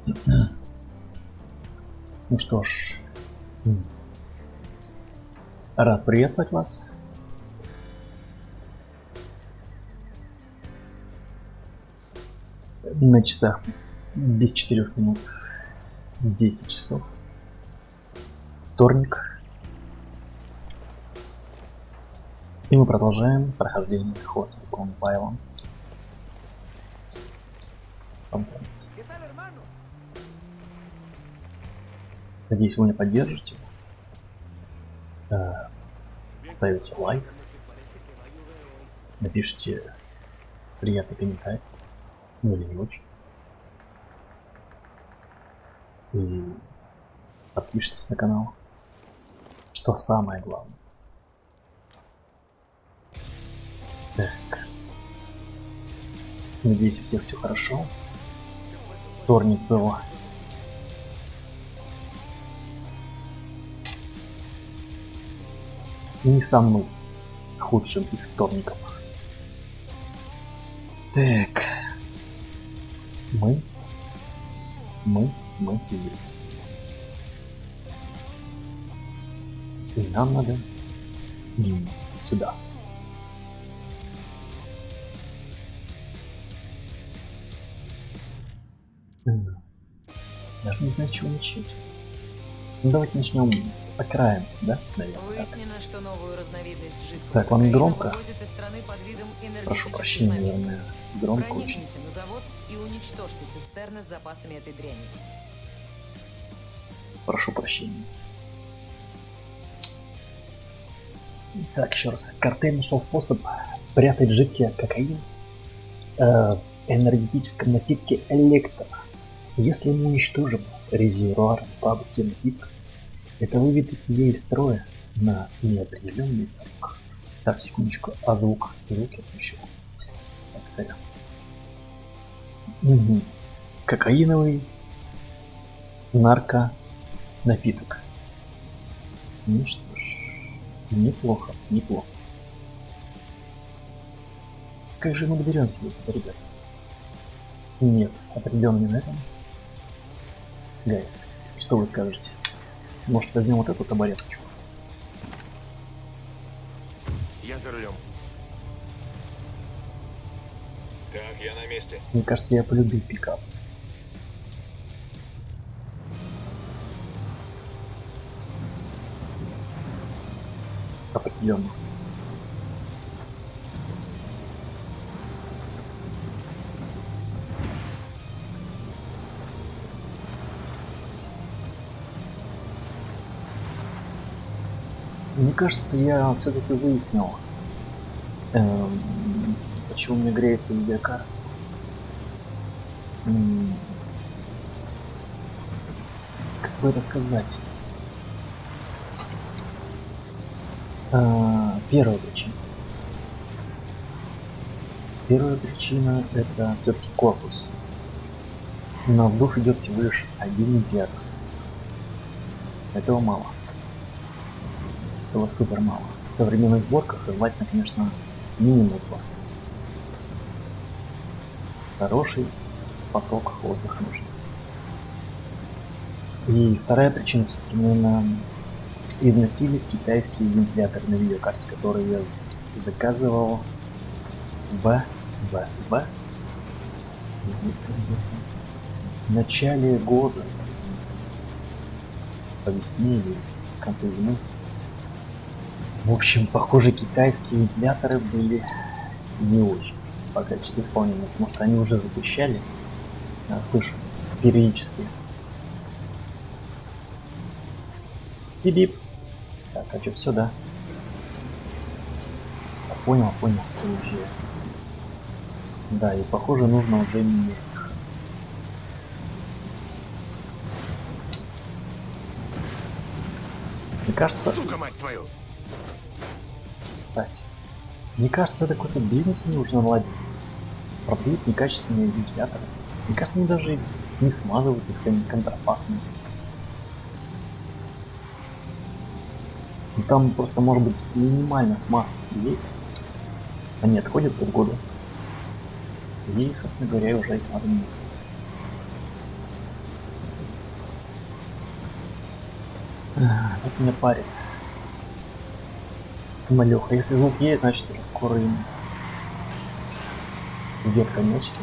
Ну что ж, рад приветствовать вас. На часах без 4 минут 10 часов. Вторник. И мы продолжаем прохождение Hostile on Violence. Надеюсь, вы меня поддержите. Ставите лайк. Напишите приятный комментарий. Ну или не очень. И подпишитесь на канал. Что самое главное. Так. Надеюсь, у всех все хорошо. Вторник был не самым худшим из вторников. Так. Мы здесь. И нам надо сюда. Даже не знаю, с чего начать. Ну, давайте начнем с окраин, да? Наверное, выяснено, что новую разновидность жидкого так, вам громко? вывозят из страны под видом Прошу энергетических прощения, намеков. наверное, громко очень. Проникните на завод и уничтожьте цистерны с запасами этой дряни. Прошу прощения. Так, еще раз. Картель нашел способ прятать жидкий кокаин в энергетическом напитке Электро. Если мы уничтожим резервуар фабрики напитка, это выведет ее из строя на неопределенный срок. Так, секундочку, а звук я включил. Так, сорян. Кокаиновый нарконапиток. Ну что ж, неплохо. Как же мы доберемся до этого, ребят? Нет, определенно не на этом. Гайс, что вы скажете? Может, возьмем вот эту табуреточку? Я за рулем. Так, я на месте. Мне кажется, я полюбил пикап. Определенно. Мне кажется, я все-таки выяснил, почему мне греется видеокарта. Как бы это сказать? Первая причина это все-таки корпус. На вдув идет всего лишь 1 вентилятор. Этого мало. Этого супер мало. В современных сборках желательно, конечно, минимум 2. Хороший поток воздуха нужен. И вторая причина, все-таки, наверное, износились китайские вентиляторы на видеокарте, которые я заказывал в начале года, по весне или в конце зимы. В общем, похоже, китайские вентиляторы были не очень по качеству исполнения, потому что они уже запрещали, я слышу, периодически. Бип. Так, а что, все, да? Понял, все уже. Да, и похоже, нужно уже менять их. Мне кажется... Сука, мать твою! Кстати, мне кажется, это какой-то бизнес они уже наладили. Продают некачественные вентиляторы. Мне кажется, они даже не смазывают их, они контрафактные. И там просто, может быть, минимально смазки есть. Они отходят полгода. И, собственно говоря, уже их надо менять. Это меня парит. Малёха, если звук едет, значит уже скоро им идет конец, что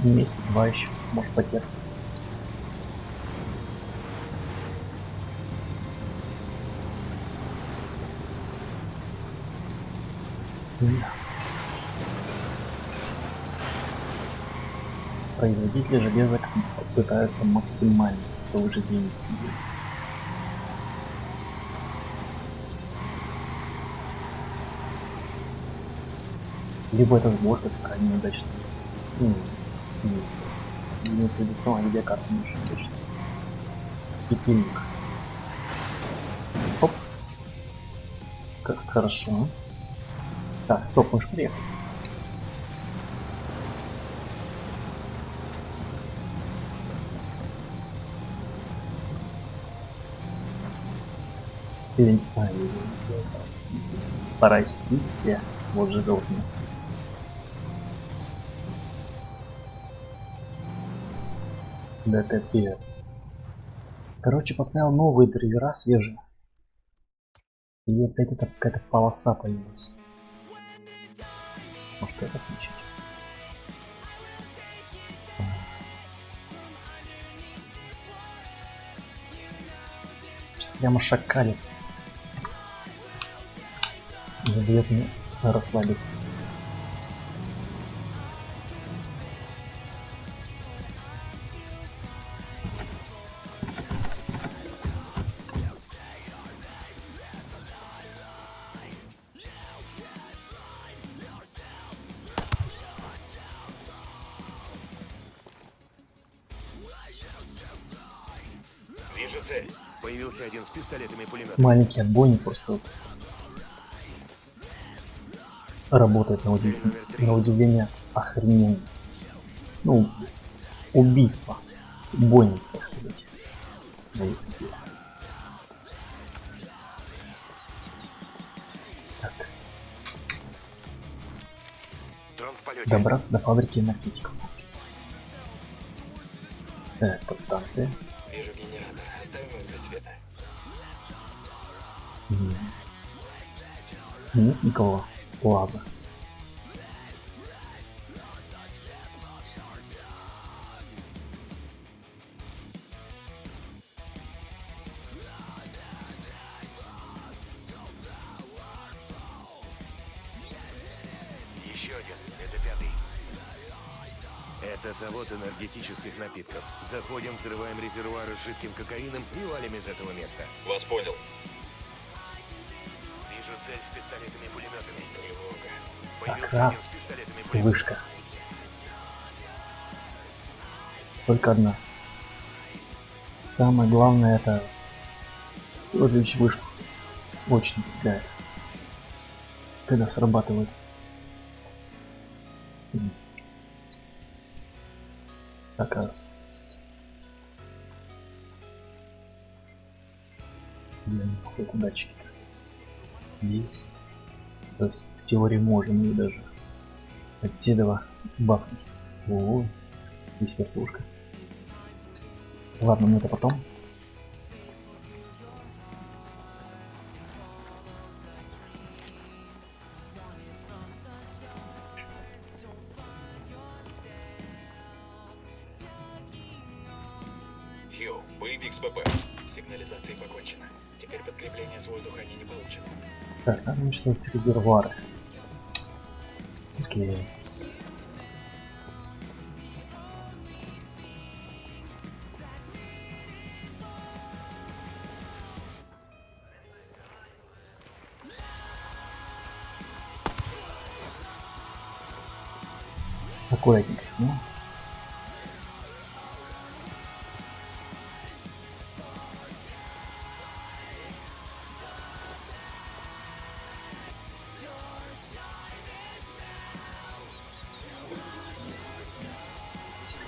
ли. Месяц-два еще, может потерпеть. Да. Производители железок пытаются максимально, чтобы выжить денег с ними. Либо это сборка такая неудачная. Ну, имеется в виду сама видеокарта не очень точно. Светильник. Оп. Как хорошо. Так, стоп, мы же приехали. Простите. Простите. Вот же зовут нас. Да капец. Короче, поставил новые драйвера свежие. И опять это какая-то полоса появилась. Может это включить? Что-то прямо шакалит. Не дает мне расслабиться. Вижу цель. Появился один с пистолетами и пулеметами. Маленький отбойник просто вот работает на удивление охрененно. Ну, убийство. Убойность, так сказать. На высоте. Так. Дрон в полете. Добраться до фабрики наркотиков. Так, подстанция. Вижу генератор. Оставим их без света. Нет никого. Ладно. Еще один. Это пятый. Это завод энергетических напитков. Заходим, взрываем резервуары с жидким кокаином и валим из этого места. Вас понял. Вижу цель с пистолетами и пулеметами. Тревога. Так, Появился один раз. с пистолетами и И пулеметами. вышка. Только одна. Самое главное это выключить вышку. Очень напрягает. Когда срабатывает. Так, раз. Где они находятся датчики? Здесь. То есть в теории можем и даже от седова бахнуть. О, здесь вертушка. Ладно, мы это потом. Хью, боевик с ПП. Сигнализацией покончено. Теперь подкрепление с воздуха они не получат. Так, надо уничтожить резервуары. Окей. Аккуратненько сниму.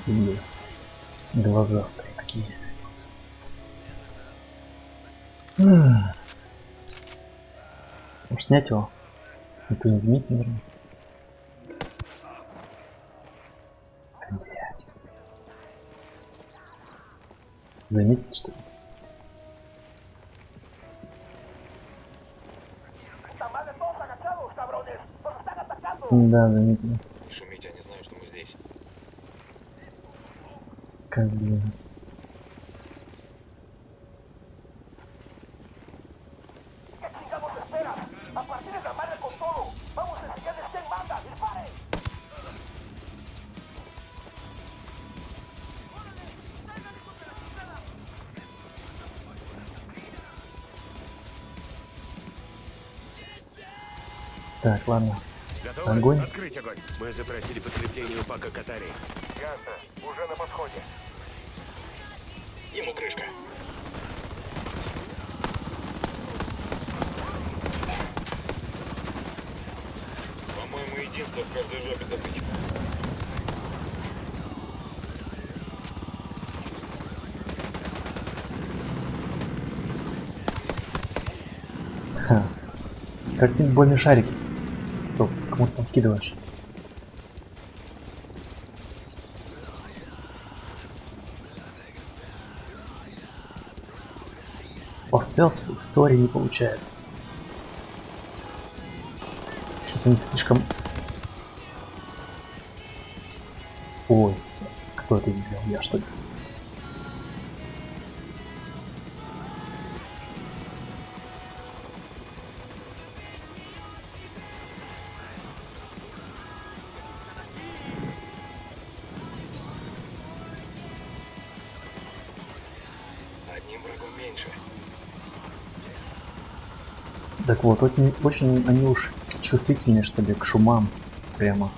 Такие глазастые такие. Может снять его? Это не заметит, наверное. Блять. Заметите, что ли? Да, заметили. Не шумите, они знают, что мы здесь. Козлы. Так, ладно. Готовы? Огонь. Открыть огонь. Мы запросили подкрепление у Пака Катари. Ясно. Уже на подходе. Ему крышка. По-моему, единство в каждой жопе затычено. Ха. Как пинбольные шарики. Стоп, кому ты там вкидываешь? По стелсу сори не получается. Что-то у них слишком... Ой, кто это сделал? Я что ли? Одним врагом меньше. Так вот, очень они уж чувствительны, что ли, к шумам. Прямо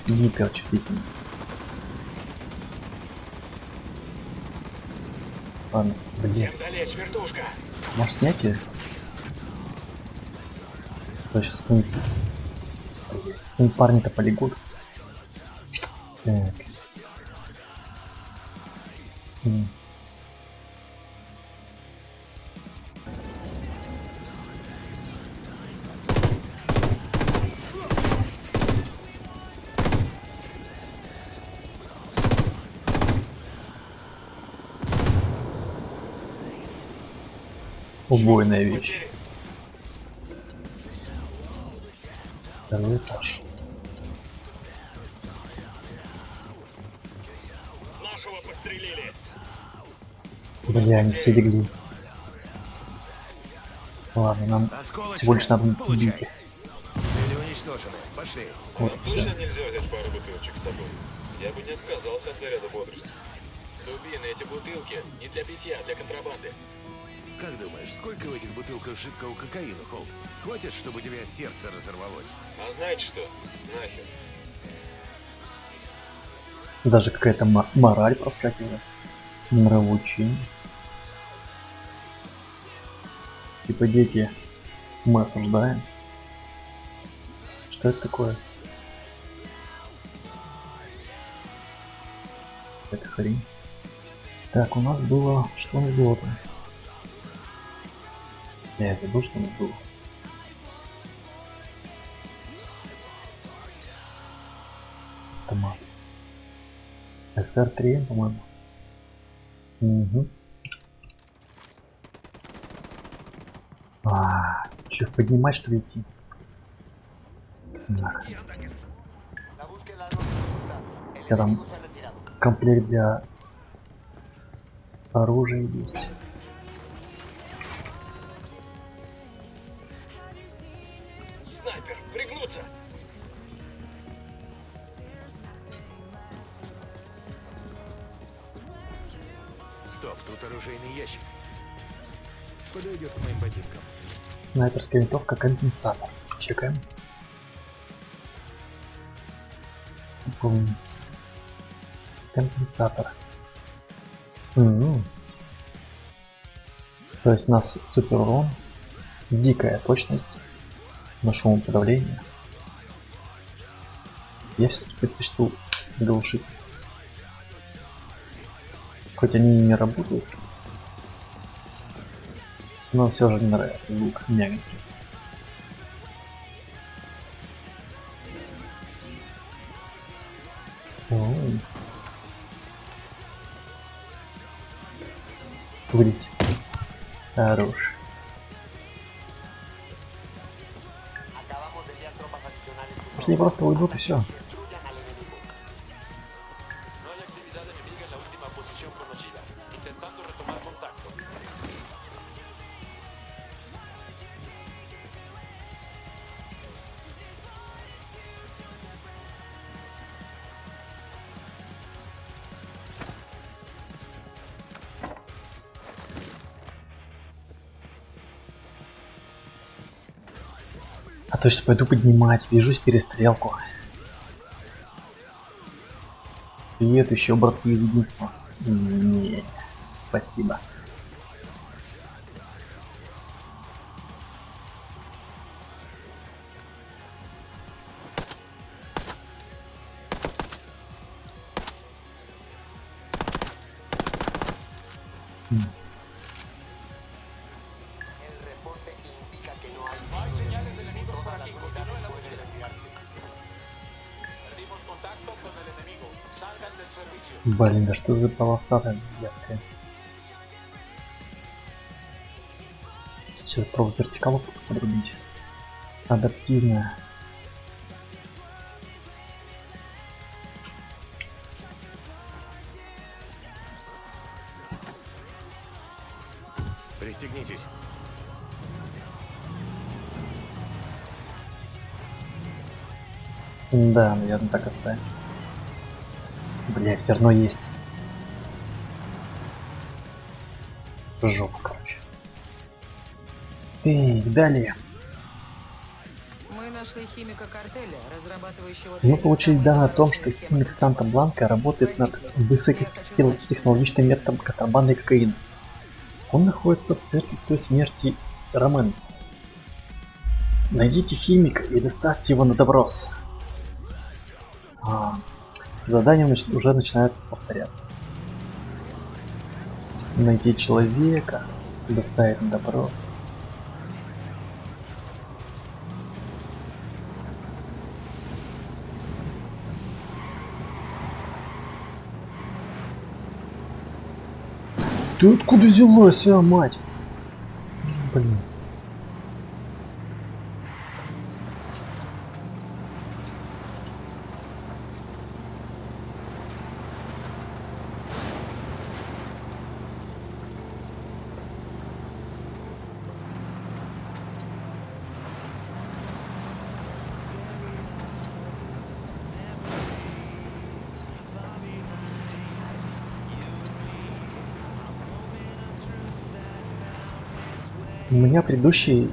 гиперчувствительны. Ладно, блин. Всем залечь, вертушка! Может снять ее? То сейчас парни-то полегут. Так. Убойная вещь. Второй этаж. Нашего подстрелили! Бля, они все легли. Ладно, нам Осколочная. всего лишь надо Получай. убить их. Цели уничтожены. Пошли. Вот, Нам всё. точно нельзя взять пару бутылочек с собой? Я бы не отказался от заряда бодрости. Дубины, эти бутылки не для питья, а для контрабанды. Как думаешь, сколько в этих бутылках жидкого кокаина, Холд? Хватит, чтобы у тебя сердце разорвалось? А знаете что? Нахер. Даже какая-то мораль проскакивает. Нравоучение. Типа, дети, мы осуждаем. Что это такое? Это хрень. Так, у нас было... Что у нас было там? Я забыл, что у нас было. Автомат. СР-3, по-моему. Угу. Че, поднимать, что ли, идти? Нахрен. Я там комплект для оружия есть. Снайпер, пригнуться! Стоп, тут оружейный ящик. Подойдет к моим ботинкам. Снайперская винтовка, компенсатор. Чекаем. Компенсатор. То есть у нас супер урон, дикая точность на шумоподавление. Я все-таки предпочту глушить. Хоть они и не работают, но все же мне нравится звук мягенький. Вылезь. Хорош. Может, они просто уйдут и все. No hay actividad enemiga en la última posición conocida. Intentando retomar contacto. А то сейчас пойду поднимать, вяжусь в перестрелку. Привет, еще братки из единства. Не, спасибо. Hay señales de enemigos por aquí. Continúen la búsqueda. Perdimos contacto con el enemigo. Salgan del servicio. Блин, да что за полосатая детская. Сейчас пробую вертикалку подрубить. Адаптивная. Пристегнитесь. Да, наверное, так оставим. Бля, все равно есть. Жопа, короче. Эй, далее. Мы нашли химика картеля, разрабатывающего... Мы получили данные о том, что химик Санта-Бланка работает над высокотехнологичным методом контрабанды кокаина. Он находится в церкви Святой Смерти Роменс. Найдите химика и доставьте его на допрос. Задания уже начинают повторяться. Найти человека, доставить на допрос. Ты откуда взялась, мать? Блин. У меня предыдущий,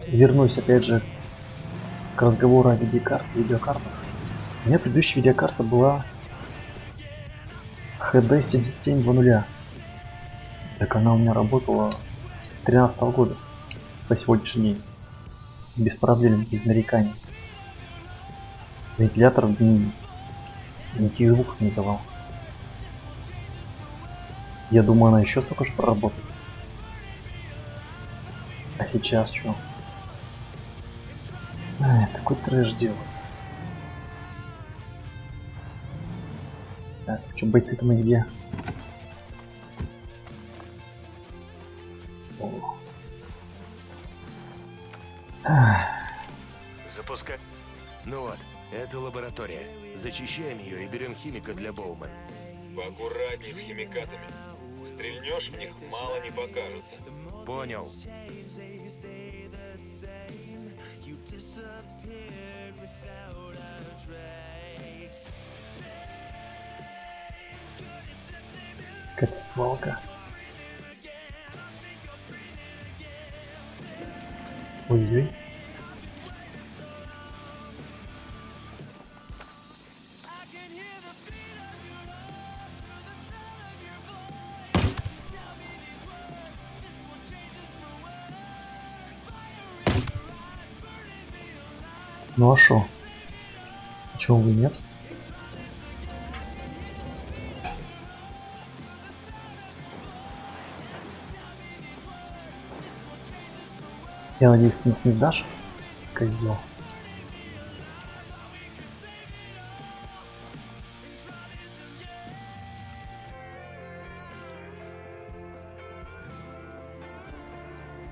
вернусь опять же к разговору о видеокартах. У меня предыдущая видеокарта была HD 7700. Так она у меня работала с 2013 года по сегодняшний день. Без проблем, без нареканий. Вентилятор никаких звуков не давал. Я думаю, она еще столько же проработает. А сейчас что? Такой трэш делает. Так, что, бойцы-то мы где? Запускай. Ну вот, это лаборатория. Зачищаем ее и берем химика для Боумана. Поаккуратней с химикатами. Стрельнешь в них, мало не покажется. Понял. Какая-то свалка. Ой-ой. Ну а шо? Чего вы нет? Я надеюсь, ты нас не сдашь, козел.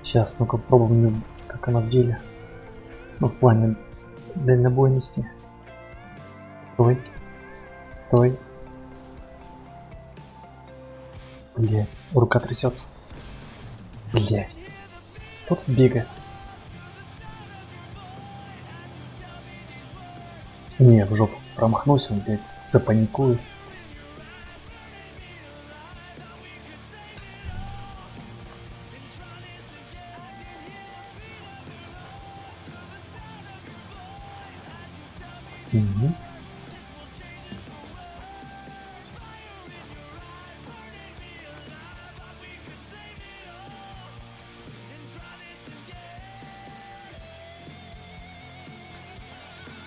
Сейчас, ну-ка попробуем, как она в деле. Ну, в плане дальнобойности. Стой. Стой. Блядь, рука трясется. Блядь. Кто тут бегает? Не, в жопу промахнулся, он, блядь, запаникует. Угу.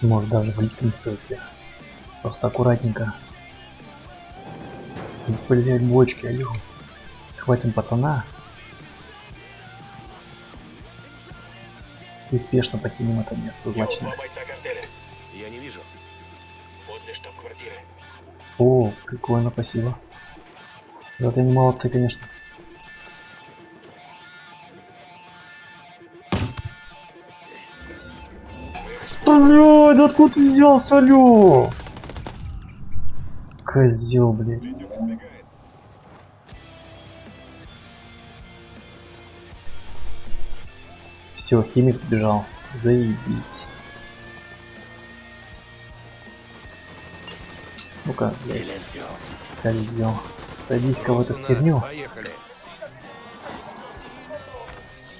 Может даже валить не стоит всех. Просто аккуратненько. Блять, бочки, алло. Схватим пацана. И спешно покинем это место злачное. Бойца картеля. Я не вижу. Возле штаб-квартиры. О, прикольно, спасибо. Вот они молодцы, конечно. Блядь, да откуда ты взялся, алё? Козел, блядь. Все, химик побежал. Заебись. Ну-ка, блядь. Козел. Садись-ка в эту херню. Поехали.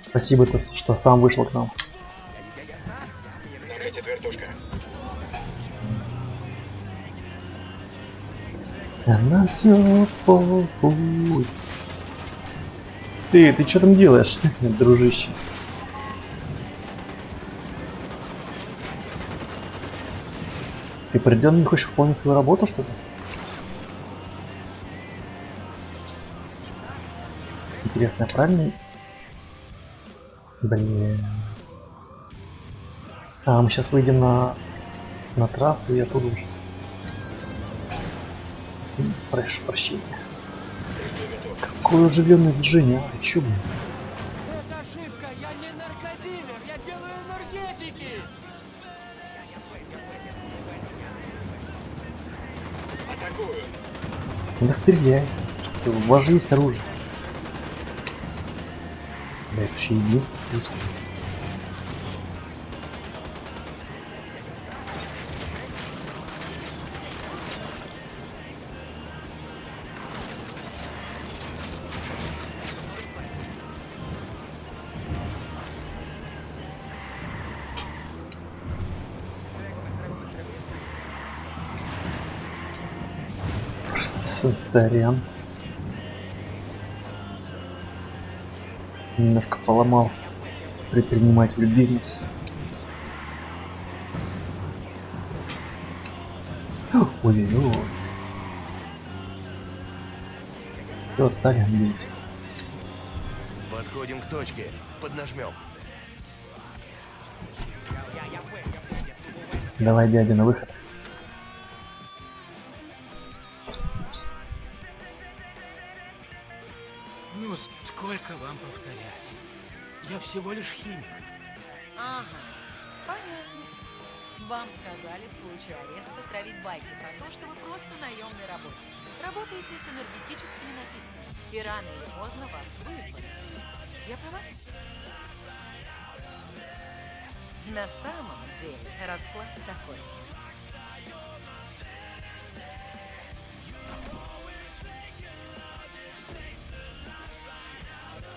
Спасибо, что сам вышел к нам. Нагреть вертушка. Она все похуй. Ты что там делаешь, дружище? Ты определенно не хочешь выполнить свою работу, что ли? Интересно, правильно? Блин. А, мы сейчас выйдем на трассу и оттуда уже. Прошу прощения. Какое оживленное движение, а? Чё, блин? Это ошибка, я не наркодилер, я делаю энергетики! Атакую. Да стреляй. У вас же есть оружие. Да, это вообще единство встречи. Сорян. Немножко поломал предприниматель бизнес. Ой-ой-ой. Все, стали, надеюсь. Подходим к точке. Поднажмем. Давай, дядя, на выход. Ну, сколько вам повторять? Я всего лишь химик. Ага, понятно. Вам сказали в случае ареста травить байки про то, что вы просто наемный работник. Работаете с энергетическими напитками. И рано или поздно вас вызвали. Я права? На самом деле расклад такой.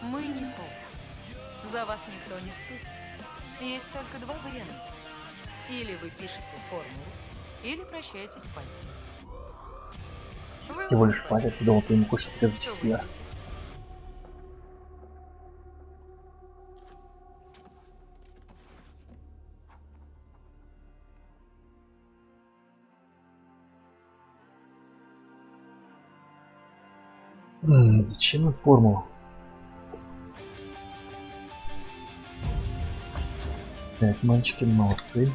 Мы не повар. За вас никто не вступится. Есть только два варианта. Или вы пишете формулу, или прощаетесь с пальцем. Вы Всего лишь выбрали. палец, думал, ты ему хочешь отрезать Что хер. выберете? Зачем им формулу? Так, мальчики, молодцы.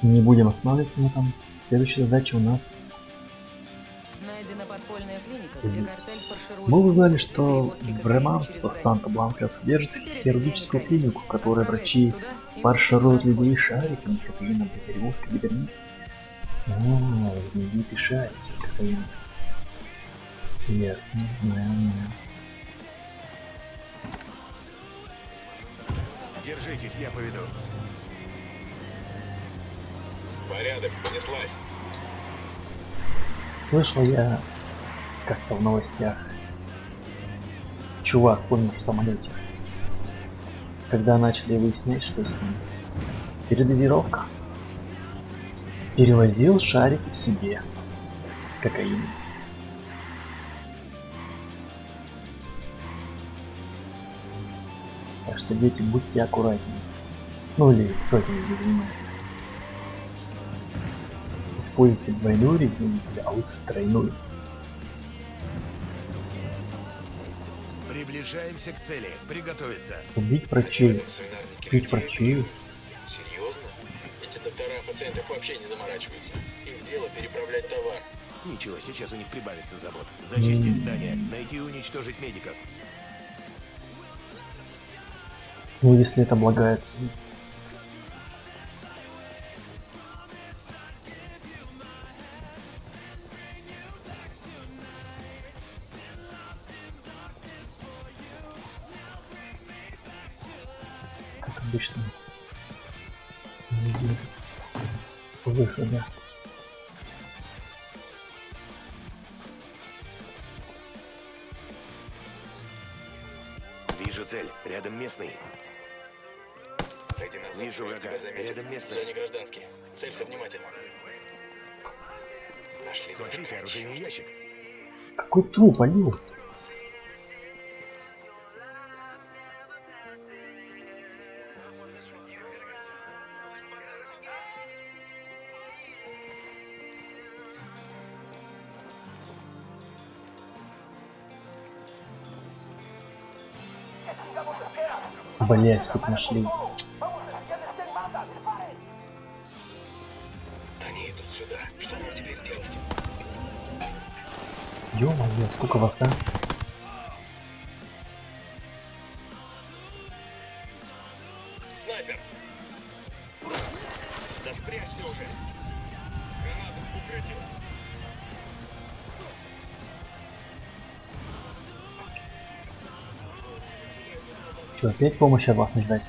Не будем останавливаться на этом. Следующая задача у нас... Найдем найдена подпольная клиника, где картель Здесь. фарширует... Мы узнали, людей что перевозки в кокаина Ремансо через Санта-Бланка содержит границу. Перед хирургическую всеми клинику, в которой врачи Отправляйтесь туда и фаршируют будете людей воспользоваться. шариками с кокаином для перевозки до границы. О, знаменитый шарик кокаина. Ясно, знаю. Держитесь, я поведу. Порядок, понеслась. Слышал я как-то в новостях. Чувак помер в самолете. Когда начали выяснять, что с ним. Передозировка. Перевозил шарики в себе. С кокаином. Так что, дети, будьте аккуратнее. Ну или кто этим не занимается. Используйте двойную резину, а лучше тройную. Приближаемся к цели. Приготовиться. Убить В врачей. этом свинарнике Убить людей врачей. убьют. Серьезно? Эти доктора о пациентах вообще не заморачиваются. Их дело переправлять товар. Ничего, сейчас у них прибавится забот. Зачистить здание, найти и уничтожить медиков. Ну, если это благая цель. Как обычно. Люди выхода. Вижу цель. Рядом местный. Отойди назад, Вижу мы врага. тебя заметим. Рядом В местный. зоне гражданские. Целься внимательно. Нашли Смотрите, дружка. оружейный ящик. Какой труп, алло? Блять, тут нашли. Они идут сюда. Что нам теперь делать? Ё-моё, сколько вас, а? Снайпер! Да спрячься уже! Граната в укрытие! Чё, опять помощи от вас не ждать?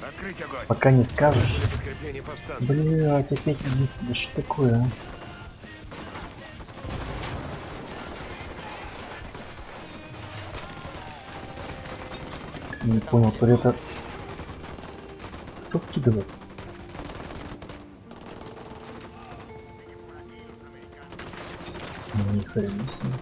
Открыть огонь. Пока не скажешь. Для подкрепления повстанцев. Блять, опять единственное, да что такое, а? Не понял, то ли это... Кто вкидывает? Ни хрена себе.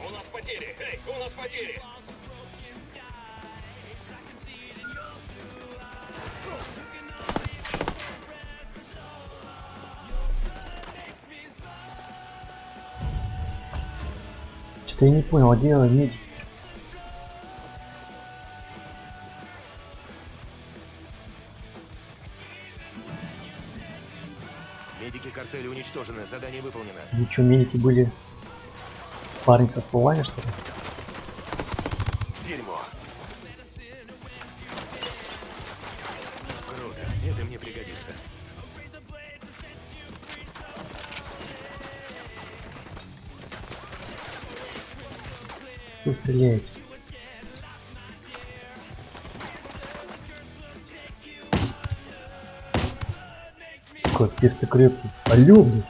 У нас потери! Эй, у нас потери! Что-то я не понял, а где медик? Медики картеля уничтожены. Задание выполнено. Ничего, медики были парни со стволами, что ли? Дерьмо. Круто. Это мне пригодится. Вы стреляете? Капец ты крепкий. Алло, блядь.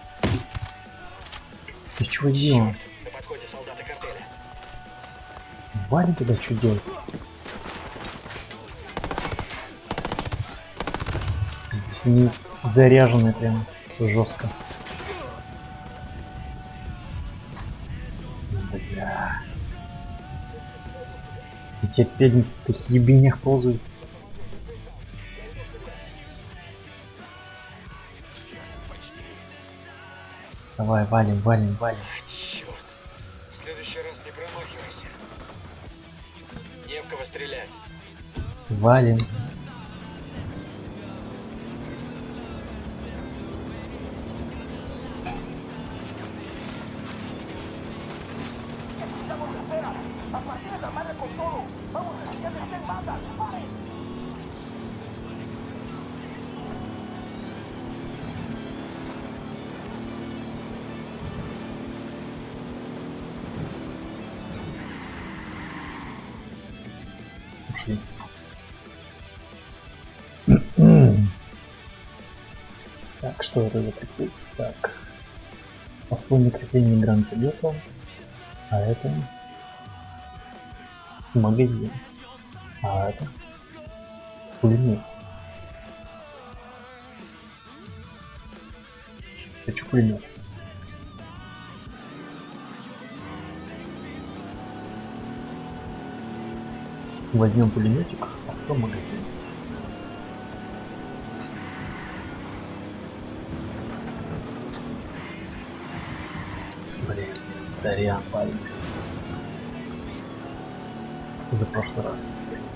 Ты чего сделал? На подходе солдаты картеля. Валим тогда что делать? Здесь они заряжены прям жестко. Бля. Те педники в таких ебенях ползают. Давай, валим, валим, валим. Черт. В следующий раз не промахивайся. Не в кого стрелять. Валим. Ушли. Так, что это за прикол? Так. Послойное крепление гранатомета. А это магазин. А это пулемет. Хочу пулемет. Возьмем пулеметик, а потом магазин. Блин, сорян, парень. За прошлый раз есть.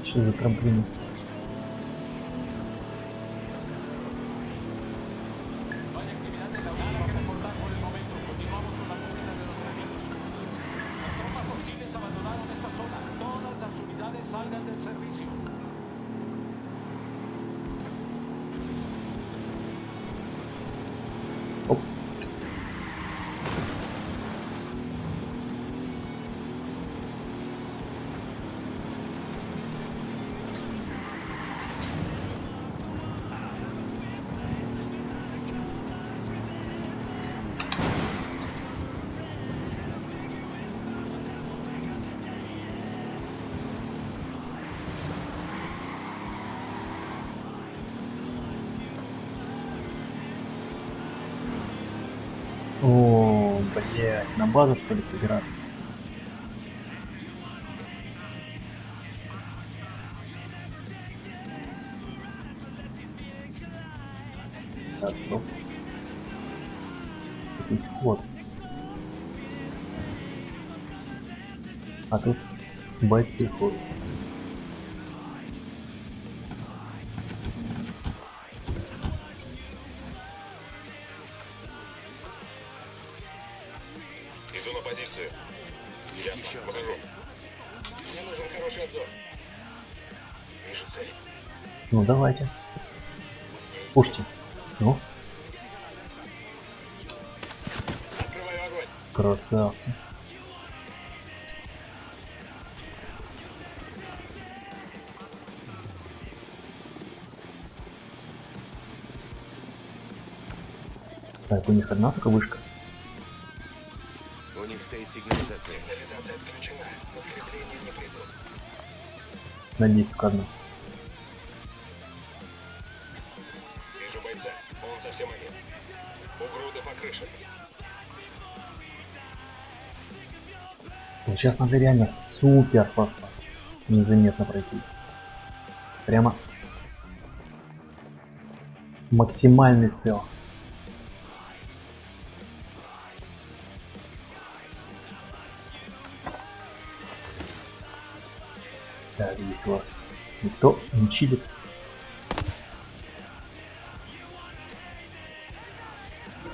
Что за трамплин? Оп. О, блядь, на базу что ли пробираться? Так, стоп. Тут есть вход. А тут бойцы ходят. Иду на позицию. Ясно, выхожу. Мне нужен хороший обзор. Вижу цель. Ну давайте. Пушьте. Ну, Открываю огонь. красавцы. Так, у них одна только вышка. У них стоит сигнализация. Сигнализация отключена. Подкрепления не придут. Надеюсь, только одна. Вижу бойца. Он совсем один. Угрода по крыше. Вот сейчас надо реально супер просто незаметно пройти. Прямо максимальный стелс. Так, здесь у вас никто не чилит.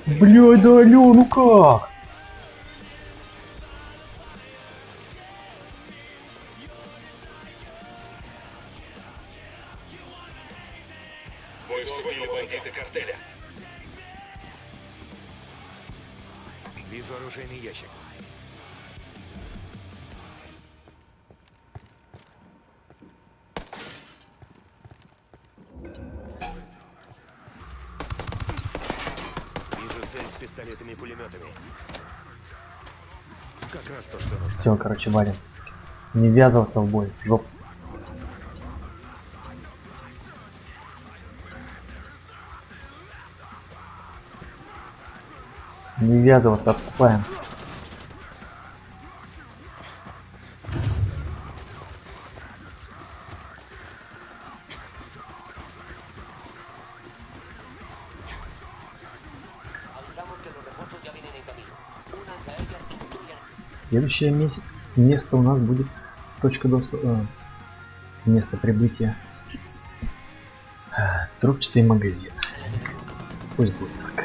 Блядь, да алё, ну как? В бой вступили бандиты картеля. Вижу оружейный ящик. Вижу цель с пистолетами и пулеметами. Как раз то, что нужно. Все, короче, валим. Не ввязываться в бой, жоп. Не ввязываться, отступаем. Следующее место у нас будет точка доступа, место прибытия. Трубчатый магазин. Пусть будет так.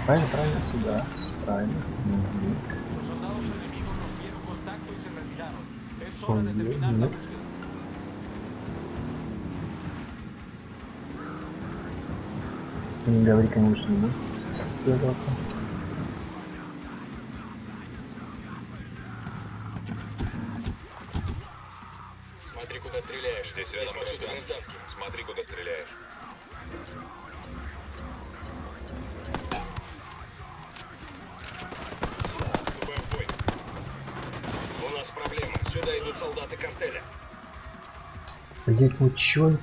Правильно, правильно, сюда, все правильно. Нет. С этими гавриками лучше не будет связываться. Смотри, куда стреляешь. Здесь рядом гражданский. Смотри, куда стреляешь. Вступаем в бой. У нас проблема. Сюда идут солдаты картеля. Блять, ну чё?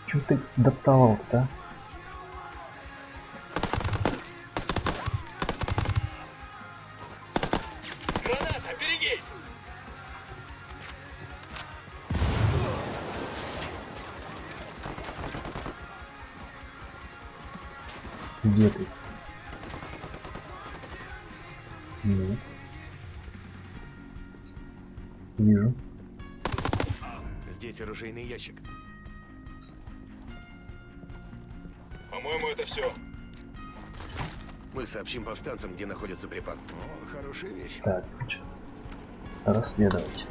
Чё ты доптовал-то, а? Граната, берегись! Где ты? Нет. Вижу. Здесь оружейный ящик. По-моему, это все. Мы сообщим повстанцам, где находится припад. О, хорошая вещь. Так, ну чё? Расследовать.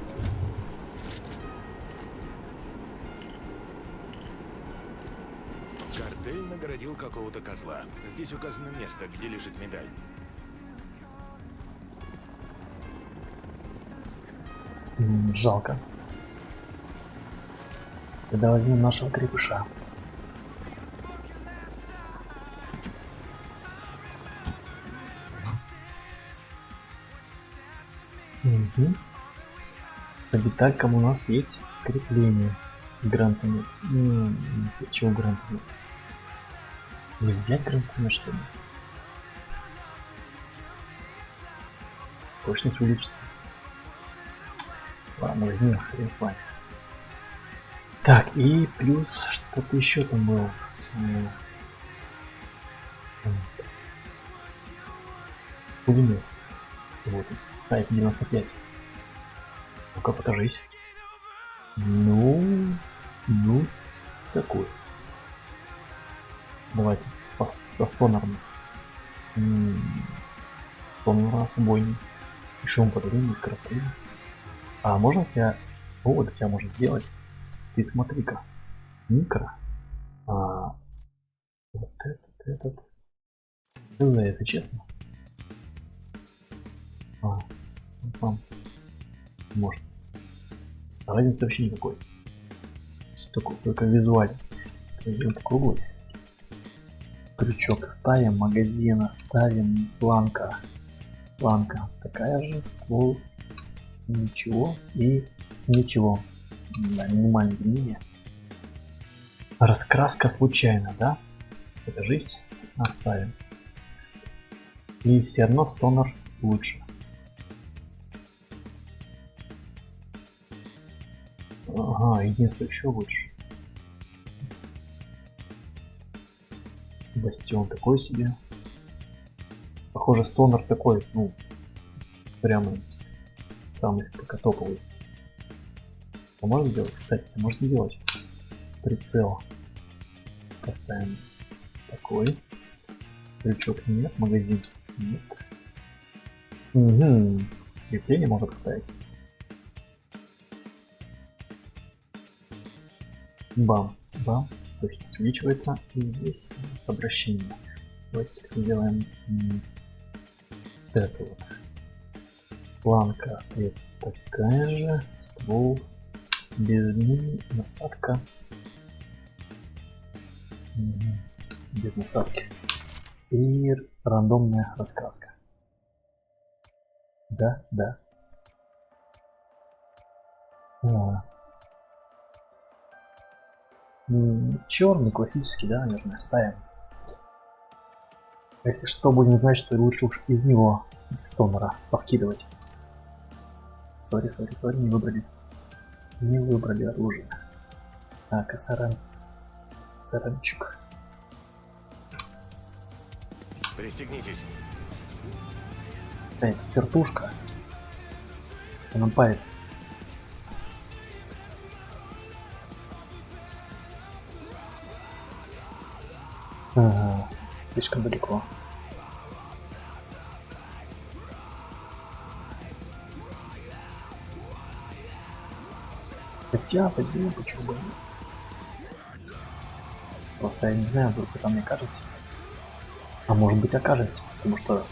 Картель наградил какого-то козла. Здесь указано место, где лежит медаль. Жалко. Тогда возьмем нашего крепыша. Угу. По деталькам у нас есть крепление. Грантами. Чего грантами? Не взять грантами, что ли? Точность увеличится. Ладно, возьмем, хрен с вами. Так, и плюс что-то еще там было у нас. Пулемет. Вот он. Type 95. Ну-ка, покажись. Ну, такой. Давайте со стонером. Стонер у нас убойный. И шум подавления, скорострельность. А можно тебя... О, вот тебя можно сделать. Ты смотри-ка. Микро. Вот этот. За, если честно. Там. Может. А разницы вообще никакой. Только визуально. Сделать круглый. Крючок ставим, магазин оставим, планка. Планка такая же, ствол. Ничего и ничего. Да, минимальное изменение. Раскраска случайно, да? Покажись. Оставим. И все равно стонер лучше. Ага, единственное еще лучше. Бастион такой себе. Похоже, стонер такой, ну, прямо самый пока топовый. А можно сделать, кстати, можно делать. Прицел. Поставим такой. Крючок нет, магазин нет. Угу. Крепление можно поставить. Бам, бам. Точность увеличивается. И здесь с обращением. Давайте сделаем это вот. Планка остается такая же. Ствол без мини, насадка. Без насадки. И рандомная раскраска. Да. Черный, классический, да, наверное, ставим. Если что, будем знать, что лучше уж из него, из стонера, повкидывать. Сори, не выбрали. Не выбрали оружие. Так, СРМчик. Пристегнитесь. Так, вертушка. Что нам палец? Ага, слишком далеко. Хотя, возьму, почему бы нет. Просто я не знаю, вдруг вы там не окажется. А может быть окажется, потому что...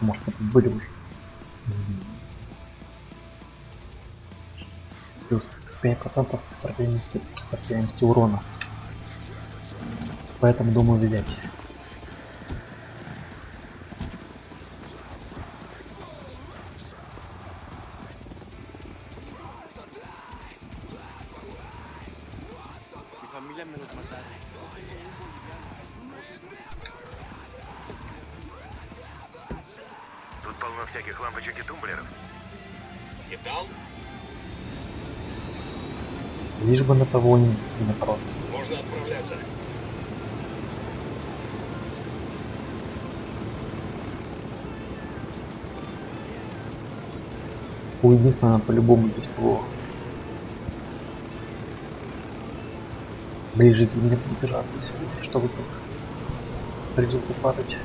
Может мы тут были уже. Плюс 5% сопротивляемости урона. Поэтому думаю взять. Тут полно всяких лампочек и тумблеров. Итал? Лишь бы на того не напороться. Можно отправляться. У единственного по-любому есть ПВО. Ближе к земле подбираться, если что, вдруг придется падать.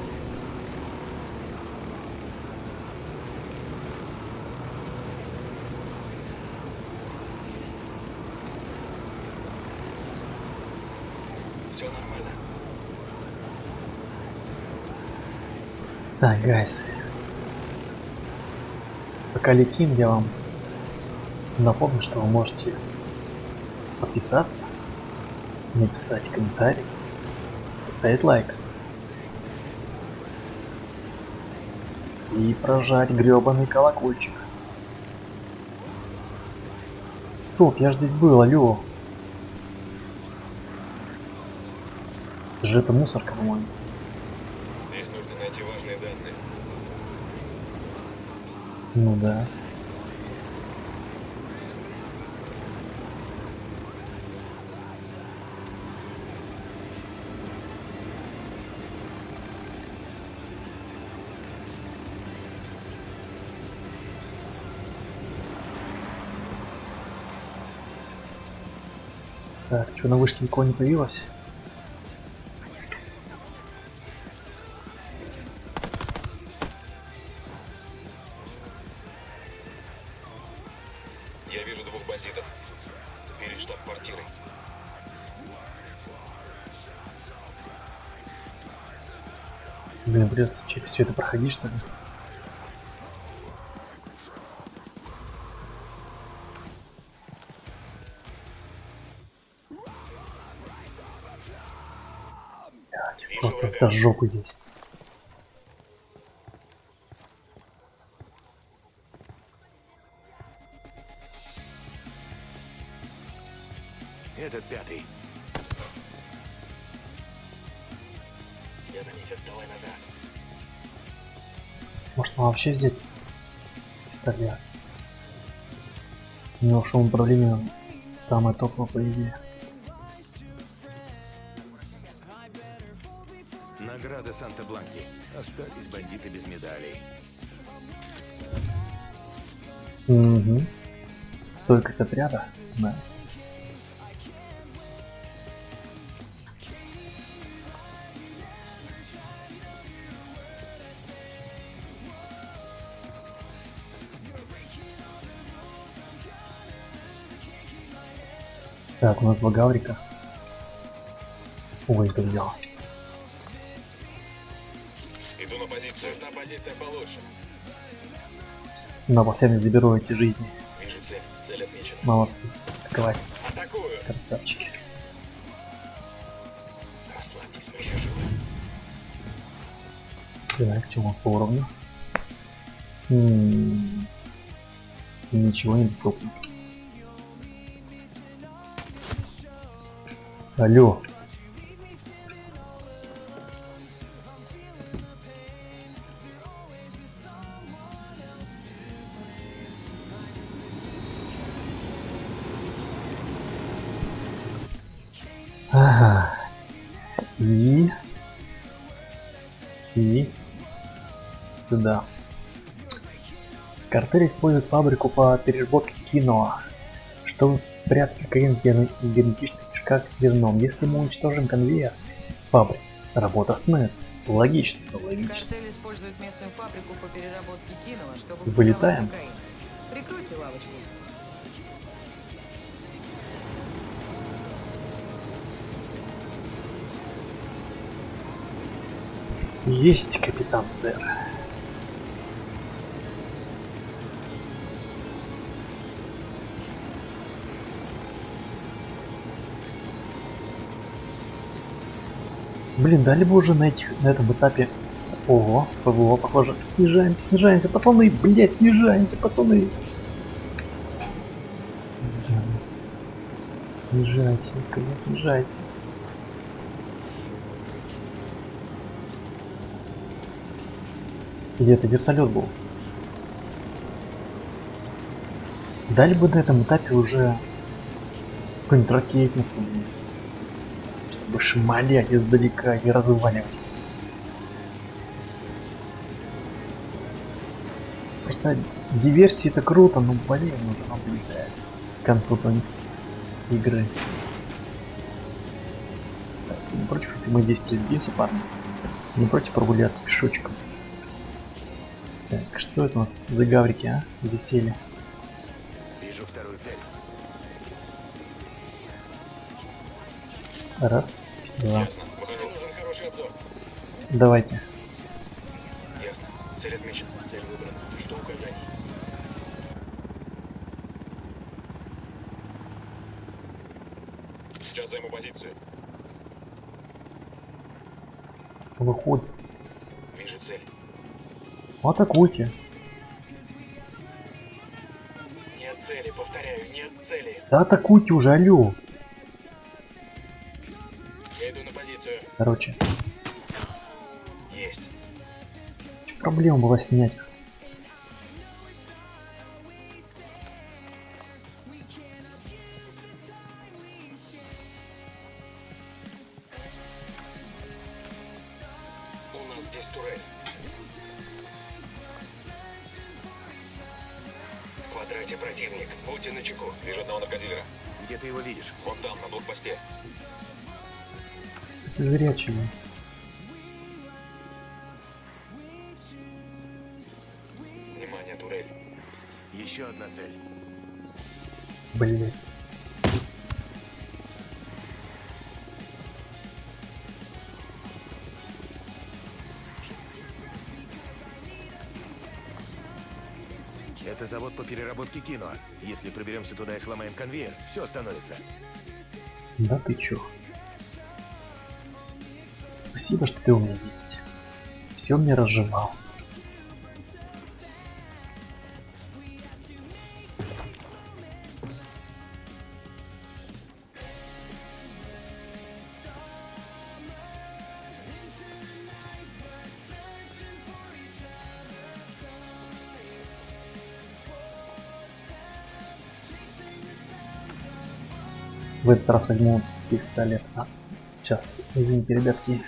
Все нормально. Так, гайс. Пока летим, я вам напомню, что вы можете подписаться, написать комментарий, поставить лайк и прожать гребаный колокольчик. Стоп, я ж здесь был, алло. Это же это мусорка, по-моему. Здесь нужно найти важные данные. Ну да. Так, что на вышке никого не появилось? Я вижу двух бандитов. Перед штаб-квартирой. Блин, придется через все это проходить, что ли? Просто до жопы здесь. Этот пятый. Я заметил, давай назад. Может нам вообще взять пистолет? У него шум управления самое топовое по идее. Награда Санта-Бланки. Остались бандиты без медалей. Угу. Стойкость отряда. Найс. Так, у нас два гаврика. Ой, это взял. Иду на позицию. Та позиция получше. На последний заберу эти жизни. Вижу цель. Цель отмечена. Молодцы. Атаковать. Атакую. Красавчики. Расслабьтесь, мы еще живы. Так, что у нас по уровню? Ничего не доступно. Алло. Ага. И сюда. Картель использует фабрику по переработке киноа, чтобы прятать кокаин в герметичных мешках с зерном. Если мы уничтожим конвейер фабрик, работа остановится. Логично, логично. Картель использует местную фабрику по переработке киноа, чтобы Вылетаем. продавать кокаин. Прикройте лавочку. Есть, капитан сэр. Блин, дали бы уже на этом этапе. Ого, ПВО, похоже. Снижаемся, снижаемся, пацаны, блять, снижаемся, пацаны. Здорово. Снижайся, я сказал, снижайся. Где-то вертолет был. Дали бы на этом этапе уже какую-нибудь ракетницу, чтобы шмалять издалека и разваливать. Просто диверсии это круто, но блин, нужно быть к концу игры. Так, не против, если мы здесь приземлимся, парни? Не против прогуляться пешочком? Так, что это у нас за гаврики, а? Где сели? Вижу вторую цель. Раз, два. Ясно. Мне нужен хороший обзор. Давайте. Ясно. Цель отмечена. Цель выбрана. Что указаний? Сейчас займу позицию. Выходит. Вижу цель. Атакуйте. Нет цели, повторяю, нет цели. Да атакуйте уже, алло. Я иду на позицию. Короче, Есть. проблема была снять. У нас здесь турель. В квадрате противник. Будьте начеку. Вижу одного наркодилера. Где ты его видишь? Вон там, на блокпосте. Ты зрячий. Внимание, турель. Еще одна цель. Блин. Это завод по переработке кино. Если проберемся туда и сломаем конвейер, все остановится. Да ты чё? Спасибо, что ты у меня есть. Все мне разжевал. В этот раз возьму пистолет. Сейчас, извините, ребятки.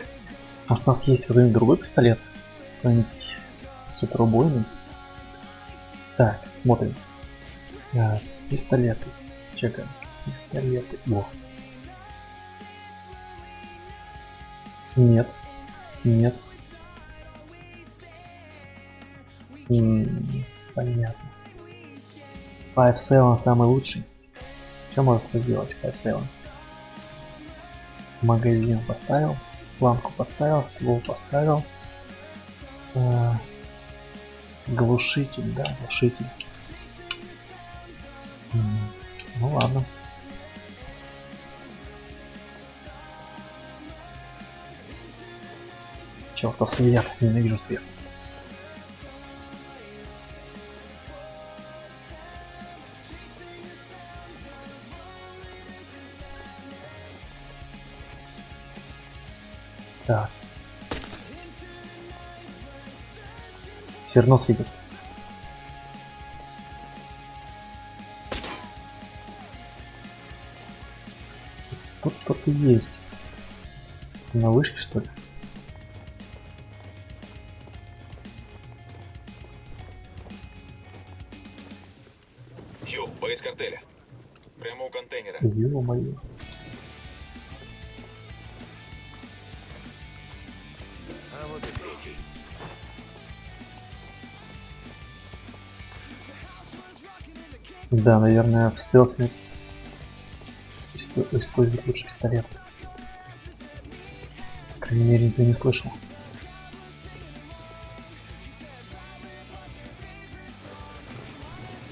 Может, у нас есть какой-нибудь другой пистолет? Какой-нибудь суперубойный? Так, смотрим. Пистолеты. Чекаем. Пистолеты. О. Нет. Нет. Понятно. 5-7 самый лучший. Что можно с тобой сделать? 5-7. Магазин поставил. Планку поставил. Ствол поставил. Глушитель, да, глушитель. Ну ладно. Чёрта свет, ненавижу свет. Так. Все равно светит. Тут кто-то есть. На вышке, что ли? Хью, бейс картеля. Прямо у контейнера. Ё-моё. А вот и третий. Да, наверное, в стелсе использовать лучше пистолет. По крайней мере, никто не слышал.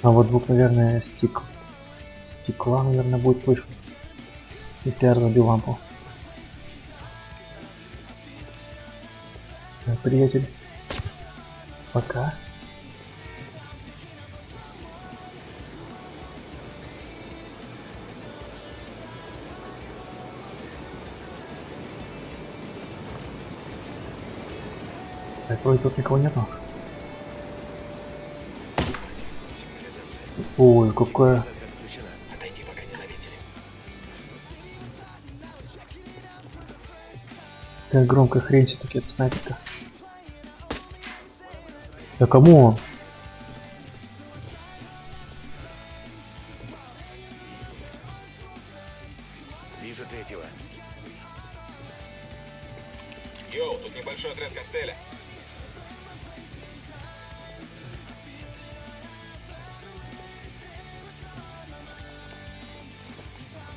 А вот звук, наверное, стекла, наверное, будет слышно, если я разобью лампу. Так, приятель, пока. Так, вроде тут никого нету. Ой, какая... Сигнализация отключена. Отойди, пока не заметили. Какая громкая хрень все-таки эта снайперка. Да кому он? Вижу третьего. Йоу, тут небольшой отряд картеля.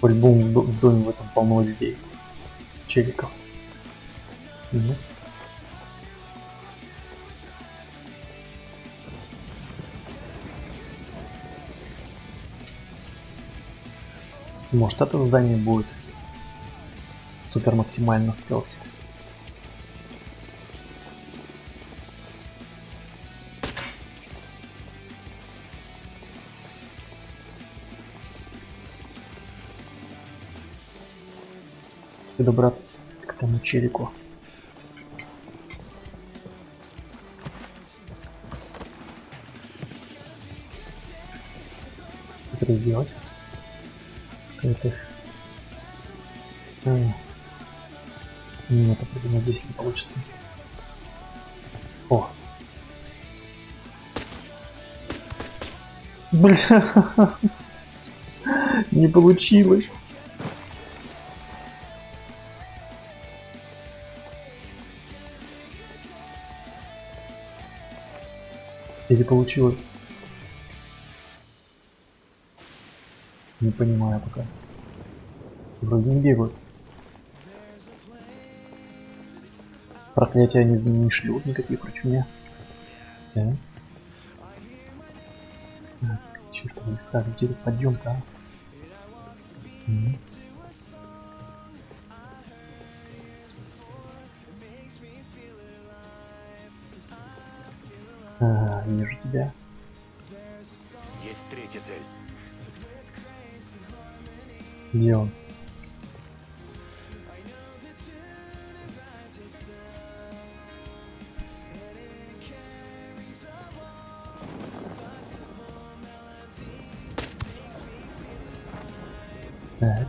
По-любому в доме в этом полно людей. Челиков. Ну. Может, это здание будет супер максимально стелс. И добраться к тому челику. Это сделать. Это... Нет, это, видимо, здесь не получится. О! Бля! Не получилось! Или получилось? Не понимаю пока. Вроде не бегают. Проклятия не шлют никакие против меня. Да? Чёртовы леса, где тут подъем-то, а? Ага, вижу тебя. Есть третья цель. Где он? Так.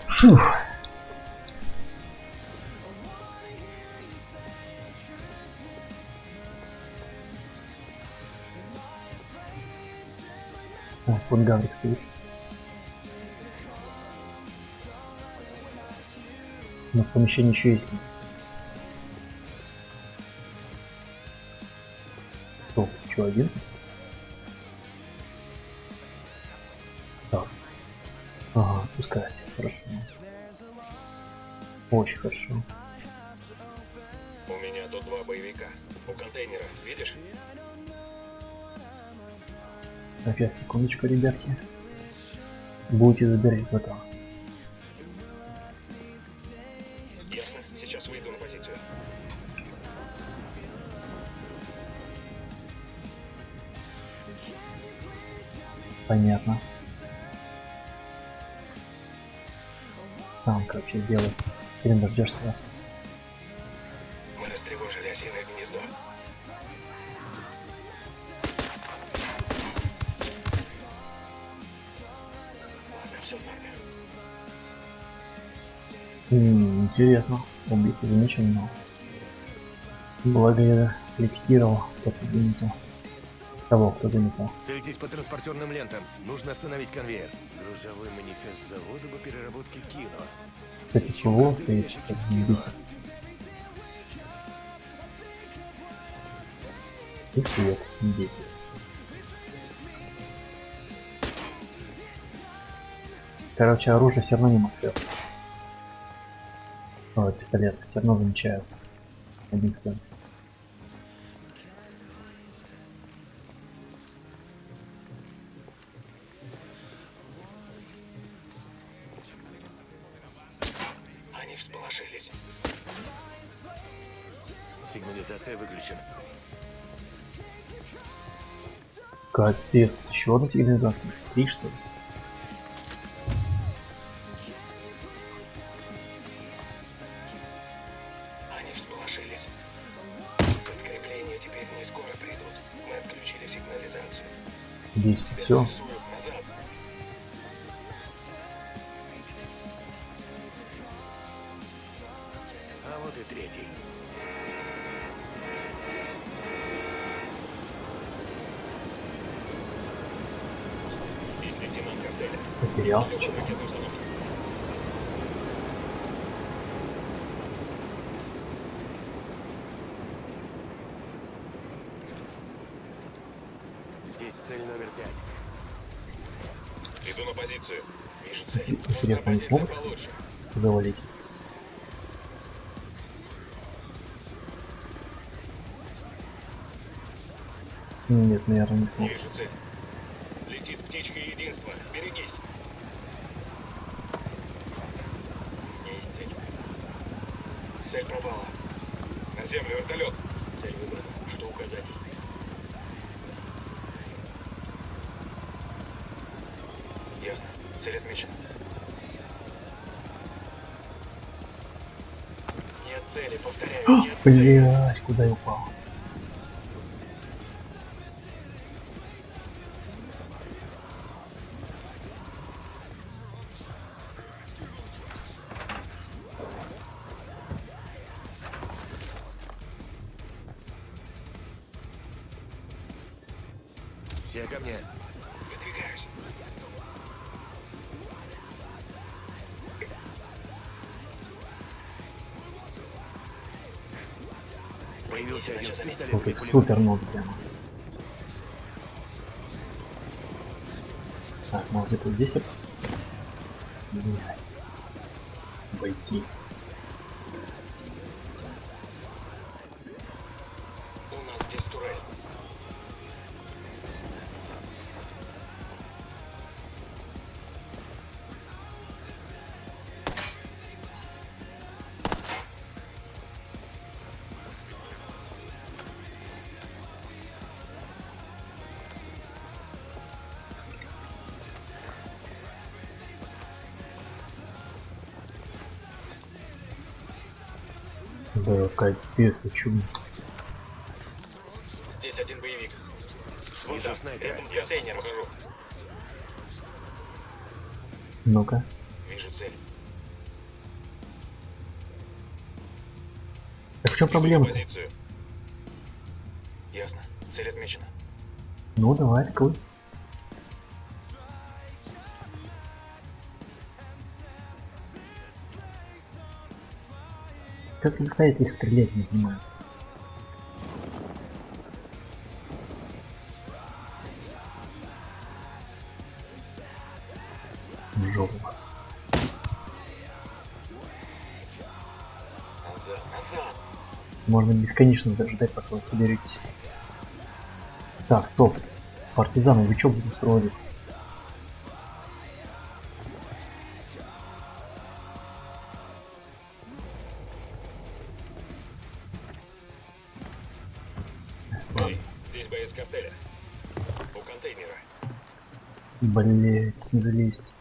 Фух. О, вот Гаврик стоит. Но в помещении еще есть. Кто? Еще один? Так. Ага, пускайся. Хорошо. Очень хорошо. У меня тут 2 боевика. У контейнера, видишь? Так, сейчас, секундочку, ребятки. Будете забирать этого. Ясно, сейчас выйду на позицию. Понятно. Сам, короче, сделай. Или дождешься нас. Мы растревожили осиное гнездо. Ладно, все нормально. Интересно. Убийство замечено. Благо я ликвидировал, кто заметил. Того, кто заметил. Цельтесь по транспортерным лентам. Нужно остановить конвейер. Грузовой манифест завода по переработке кино. Кстати, ПВО стоит, как не бесит. И свет не бесит. Короче, оружие все равно не Москва. Ой, пистолет. Все равно замечаю. Один кто. Они всполошились. Сигнализация выключена. Капец, еще одна сигнализация. 3 что ли? Они всполошились. Подкрепления теперь не скоро придут. Мы отключили сигнализацию. 10. Все. Суют назад. А вот и третий. Здесь лейтенант Картеля. Потерялся что-то. Ракетную установку. Здесь цель номер 5. Иду на позицию. Вижу цель. Интересно, они Позиция смогут получше. завалить? Нет, наверное, не смог. Вижу цель. Летит птичка единства. Берегись. Есть цель. Цель пропала. На землю вертолет. Цель выбрана. Что указать? Ясно. Цель отмечена. Нет цели, повторяю, нет цели. Блять, куда я упал? Все ко мне. Выдвигаюсь. Появился один с пистолетом. Вот и их пулеметом. супер ноги прямо. Так, может где-то здесь это? Блядь. Обойти. У нас здесь турель. Да, капец, ты чё? Здесь один боевик. Вон Вижу там, снайпера. рядом с контейнером хожу. Ну-ка. Вижу цель. Так в чем Иду на проблема? позицию. Ясно. Цель отмечена. Ну давай, такой. Как заставить их стрелять, не понимаю. В жопу вас. Назад, назад. Можно бесконечно ждать, пока вы соберетесь. Так, стоп. Партизаны, вы чё тут устроили? Эй, здесь боец картеля. У контейнера. Блять, не залезть.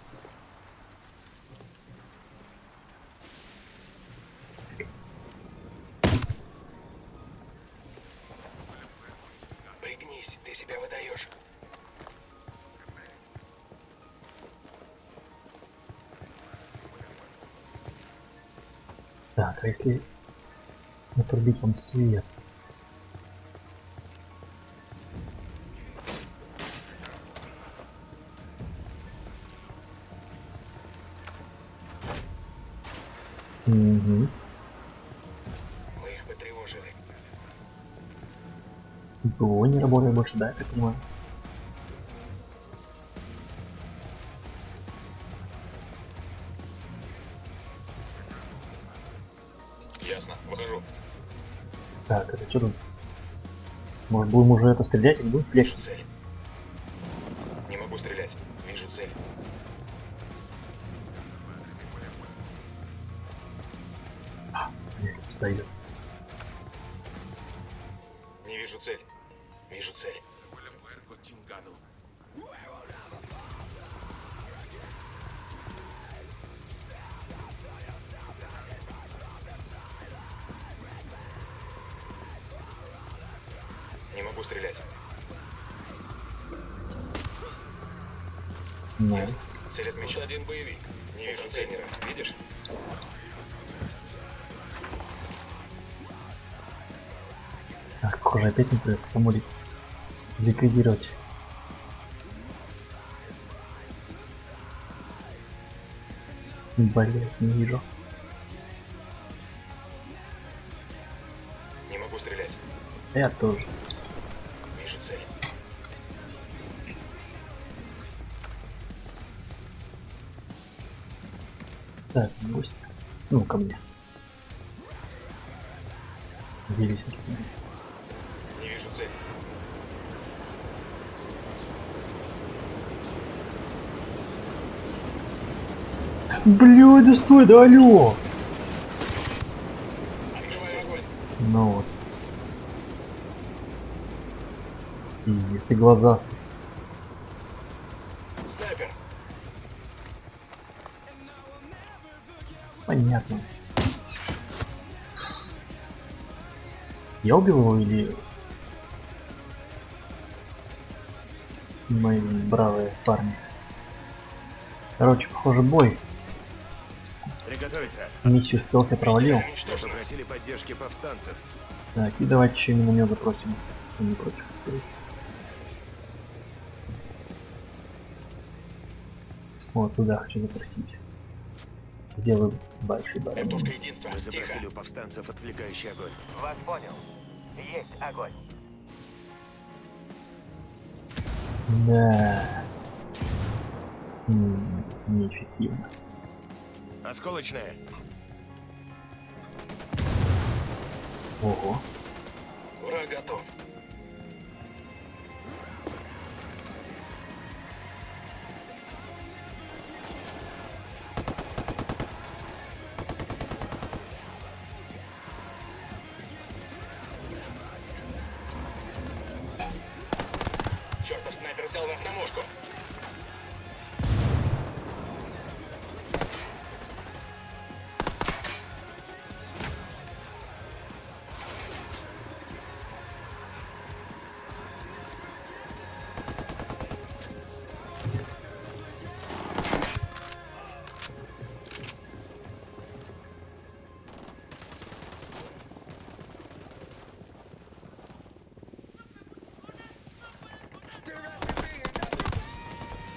ты себя выдаешь? Так, а если отрубить вам свет? Угу. Мы их потревожили. ПВО не работает больше, да, я так понимаю? Ясно, выхожу. Так, это что тут? Может, будем уже это стрелять или будем Вижу флексить? цель. Не могу стрелять. Вижу цель. Нет, пусто идет. Не вижу цель. Вижу цель. Не могу стрелять. Найс. Цель отмечен. Один боевик. Не вижу контейнера. Видишь? Так, похоже, опять не придется саму ликвидировать. Блять, не вижу. Не могу стрелять. Я тоже. Вижу цель. Так, гости. Ну, ко мне. Делись. Не вижу цель. Блядь, да стой, да алё! Открываю огонь. Ну вот. Пиздец, ты глазастый. Снайпер. Понятно. Я убил его или... Мои бравые парни. Короче, похоже, бой. Приготовиться. Миссию стелс я провалил. Мы Уничтожено. попросили поддержки повстанцев. Так, и давайте еще миномет запросим. Кто не против. Плиз. Вот сюда хочу запросить. Сделаю большой барабан. Вертушка единства. Мы Тихо. запросили у повстанцев отвлекающий огонь. Вас понял. Есть огонь. Да. Неэффективно. Осколочная. Ого. Враг готов. Чертов снайпер взял вас на мушку.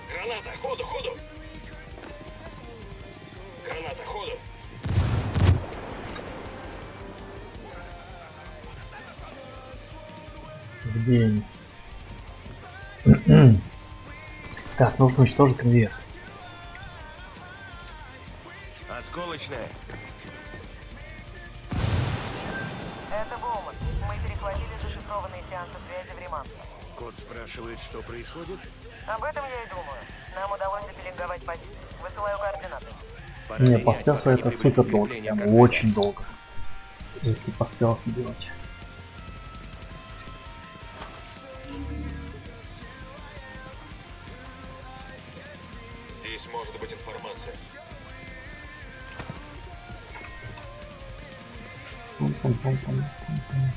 Граната, ходу, ходу! Граната, ходу! Где они? Так, нужно уничтожить конвейер. Осколочная. Это Боуман. Мы перехватили зашифрованные сеансы связи в Риманске. Кот спрашивает, что происходит. Об этом я и думаю. Нам удалось запеленговать позиции. Высылаю координаты. Пора Не, менять, постелса пока не это прибыли супер долго. подкрепления Прям Каркаля. очень долго. Если постелсу делать. Здесь может быть информация. Пум-пум-пум-пум-пум-пум.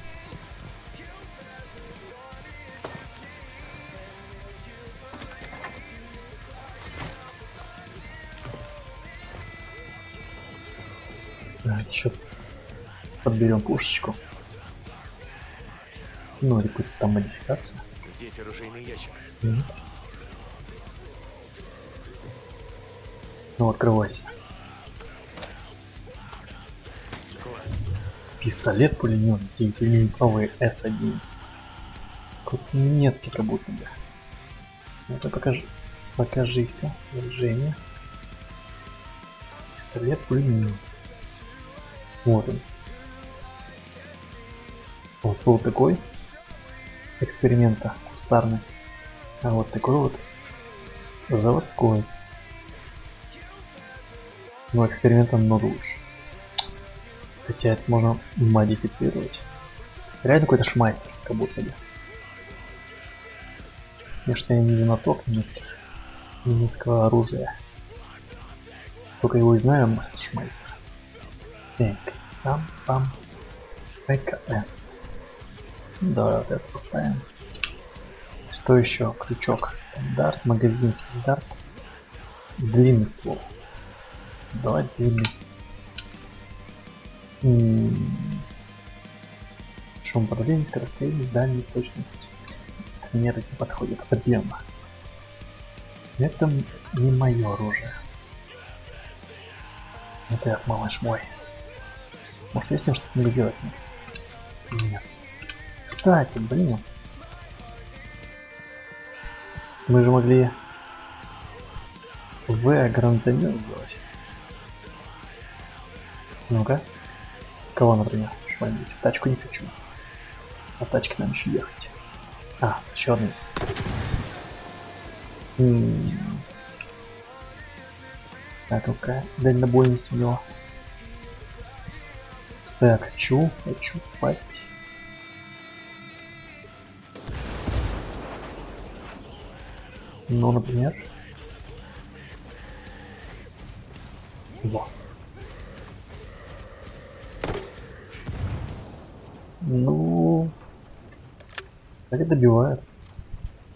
Так, еще подберем пушечку. Ну, или какую-то там модификацию. Здесь оружейный ящик. Нет. Ну, открывайся. Класс. Пистолет-пулемет 9-мм С1. Какой-то немецкий как будто бы. Ну-ка покажи. Покажись-ка снаряжение. Пистолет-пулемет. Вот он. Вот был такой. Эксперимента кустарный. А вот такой вот заводской. Но эксперимента намного лучше. Хотя это можно модифицировать. Реально какой-то шмайсер, как будто бы. Конечно, я не знаток немецкого оружия. Только его и знаю, мастер шмайсер. Так, там. ПКС. Давай вот это поставим. Что еще? Крючок стандарт, магазин стандарт. Длинный ствол. Давай длинный. Шум подавления, скорострельность, дальность, точность. Нет, это не подходит определенно. Это не мое оружие. Это малыш мой. Может, я с ним что-то могу делать? Нет. Кстати, блин. Мы же могли гранатомет сделать. Ну-ка. Кого, например? Что-нибудь. Тачку не хочу. На тачке нам еще ехать. А, еще одна есть. Так, ну-ка. Дальнобойность у него. Так, хочу попасть. Ну, например. Во. Ну, так и добивают.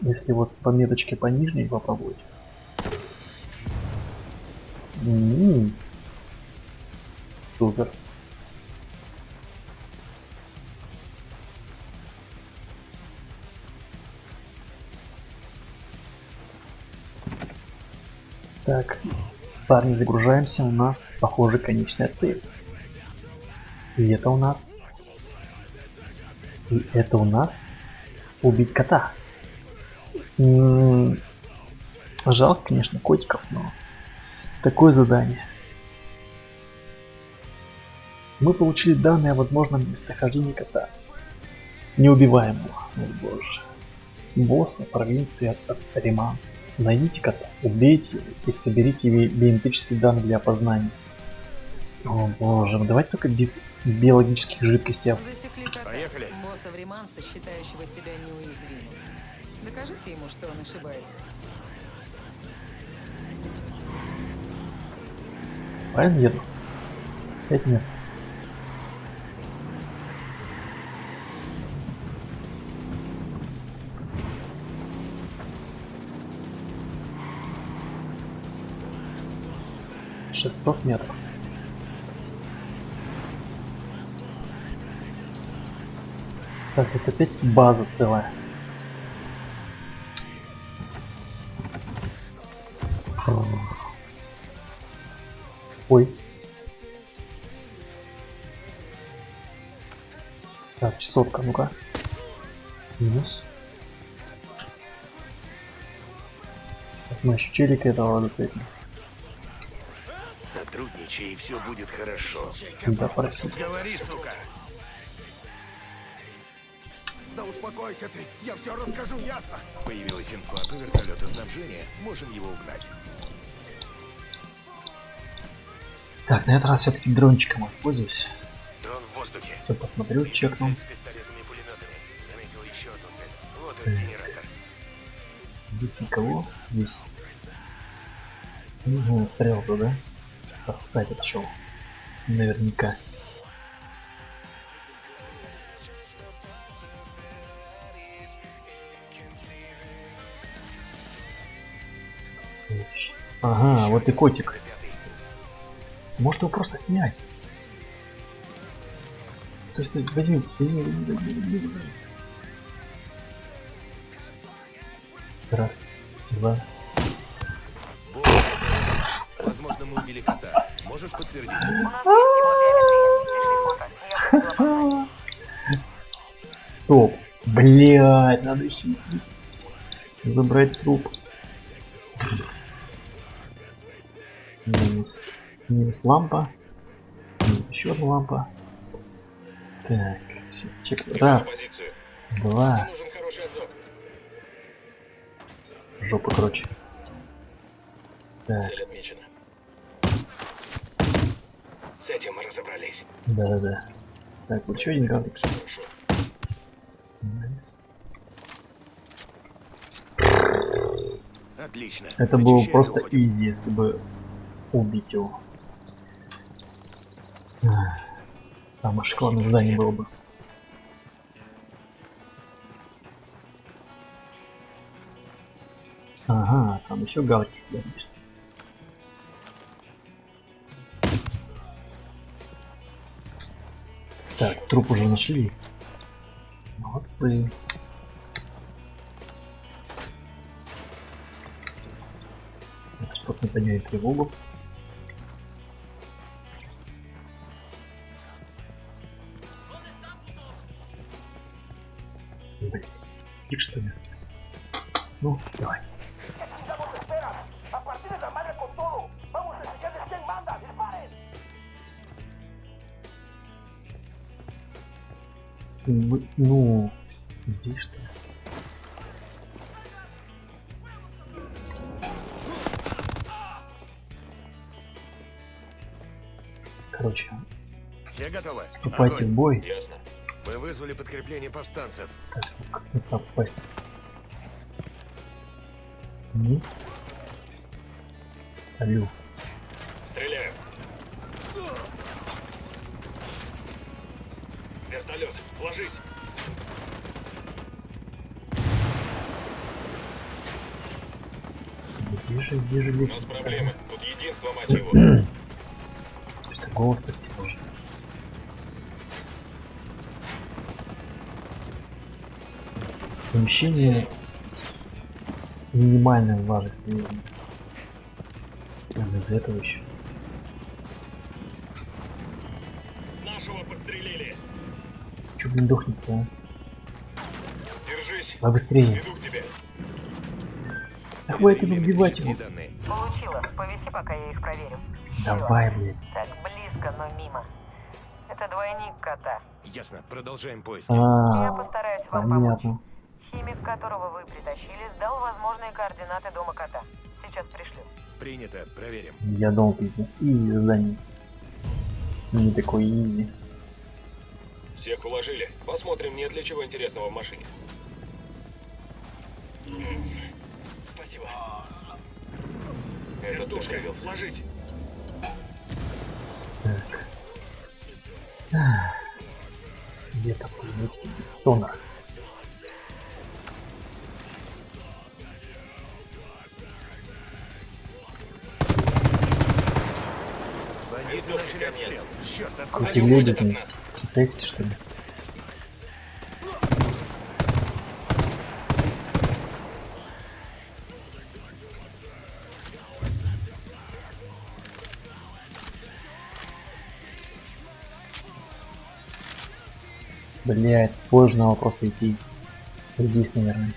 Если вот по меточке по нижней попробовать. Супер. Так, парни, загружаемся. У нас, похоже, конечная цель. И это у нас убить кота. Жалко, конечно, котиков, но такое задание. Мы получили данные о возможном местонахождении кота. Неубиваемого. О боже. Босса провинции от Риманца. Найдите кота, убейте его и соберите биометрические данные для опознания. О боже, давайте только без биологических жидкостей. Засекли кота. Поехали. Босса Риманца, считающего себя неуязвимым. Докажите ему, что он ошибается. Правильно еду? Опять нет. $600 метров. Так, это опять база целая. Ой. Так, чесотка, ну-ка. Минус. Сейчас мы еще челика этого зацепим. Сотрудничай, и все будет хорошо. Да, просить. Говори, сука. Да успокойся ты, я все расскажу, ясно? Появилась инфа по вертолету снабжения. Можем его угнать. Так, на этот раз все-таки дрончиком воспользуюсь. Дрон в воздухе. Все посмотрю, чекну. Цель с пистолетами и пулеметами. Заметил еще одну цель. Вот он, генератор. Здесь никого. Здесь. Нужно стрелку, да? Поссать отшел. Наверняка. Ага, вот и котик. Может его просто снять? стой, возьми. Раз, два. Возможно, мы убили кота. Можешь подтвердить? У нас есть его биометрия. Пришли фото. Я буду ломать. Стоп. Блядь, надо еще забрать труп. Минус лампа. Еще одна лампа. Так, сейчас чек. Раз, Позицию. два. Нужен хороший обзор. Жопа, короче. Так, Цель отмечена. С этим мы разобрались. да. Так, вот еще один гаврик. Все хорошо. Найс. Отлично. Это было Зачищаем и просто уходим. изи, если бы убить его. Там аж главное задание было бы. Ага, там еще галки сидят. Так, труп уже нашли. Молодцы. Чтоб не подняли тревогу. Блин, их что ли? Ну, давай. Ну, здесь что ли? Короче, Все готовы? вступайте Огонь. в бой. Ясно. Мы вызвали подкрепление повстанцев. Так, как не попасть? Ну? Алло. Стреляю. Вертолет, ложись. Где же У нас лестница? проблемы. Тут единство, мать его. Что голос спасибо уже. Помещение минимальная влажность, наверное. Надо из этого еще. Нашего подстрелили. Че, блин, дохнет-то, а? Держись. Давай быстрее. Иду к тебе. Да хватит уже убивать его. Данные. Получила. Повиси, пока я их проверю. Давай, блядь. Так близко, но мимо. Это двойник кота. Ясно. Продолжаем поиски. Я постараюсь вам помочь. Понятно. Химик, которого вы притащили, сдал возможные координаты дома кота. Сейчас пришлю. Принято. Проверим. Я думал, пиздец, изи задание. Не такой изи. Всех уложили. Посмотрим, нет ли чего интересного в машине. Спасибо. Это тушка, ложись. Так. Где там пулеметики? Стонер. Бандиты начали обстрел. Черт, откуда Какие Они уходят лебезни? от нас. Китайские, что ли? Блять, позже надо просто идти. Здесь, наверное.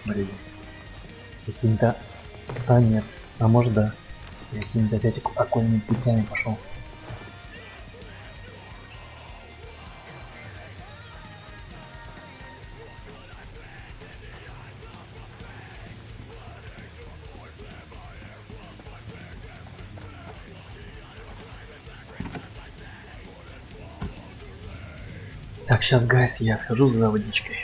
Блин. Каким-то... А, нет. А может, да. Я какими-то опять окольными путями пошел. Так, сейчас, гайс, я схожу за водичкой.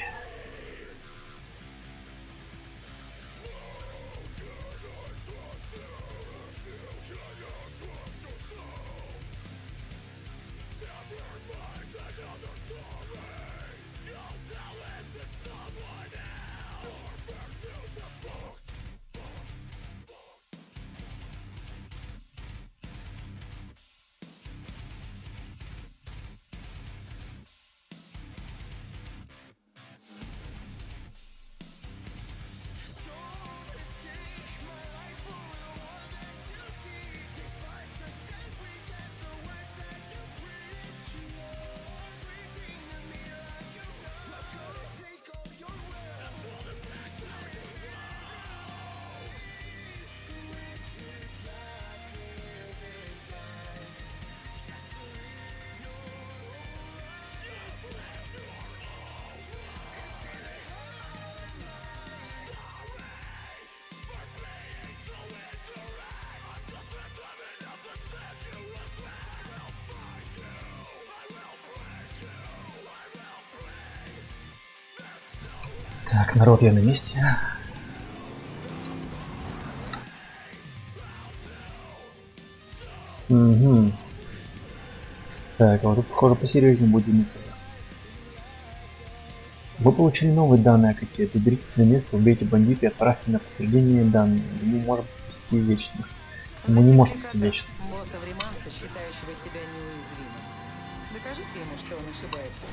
Так, народ, я на месте. Угу. Так, а вот тут, похоже, посерьезнее будет замесу. Вы получили новые данные какие. Доберитесь на место, убейте бандита и отправьте на подтверждение данные. Ему может вести вечно. Ему не может вести вечно. Босса Времанса, считающего себя неуязвимым. Докажите ему, что он ошибается.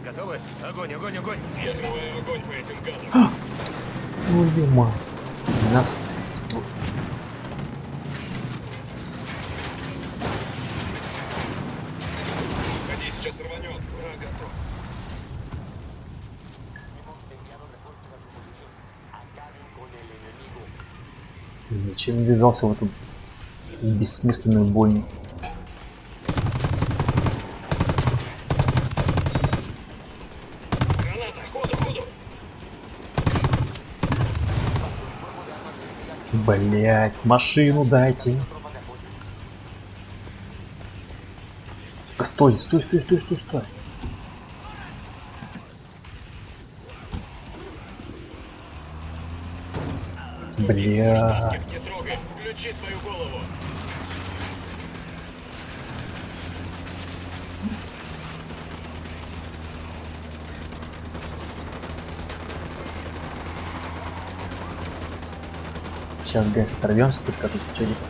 Готовы? Огонь, огонь, огонь! Я открываю огонь по этим гадам. Твою мать. Нас... Ходи, сейчас рванет. Враг готов. Зачем ввязался в эту бессмысленную бойню? Граната, ходу, ходу! Блять, машину дайте. Стой, стой, стой, стой, стой, стой. Блять. Не трогай, включи свою голову. Сейчас, гайс, оторвемся тут как из челика.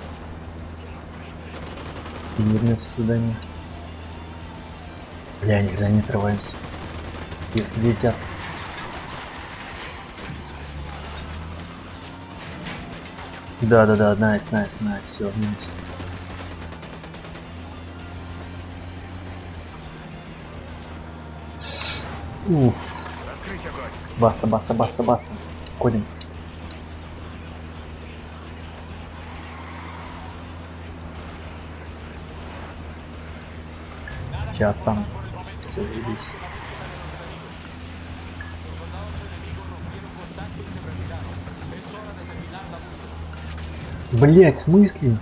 И не вернется задание. Бля, никогда не отрываемся. Если летят. Да, найс, все, вернемся. Уф. Открыть огонь! Баста. Ходим. Сейчас там. Все, видись. Блять, в смысле?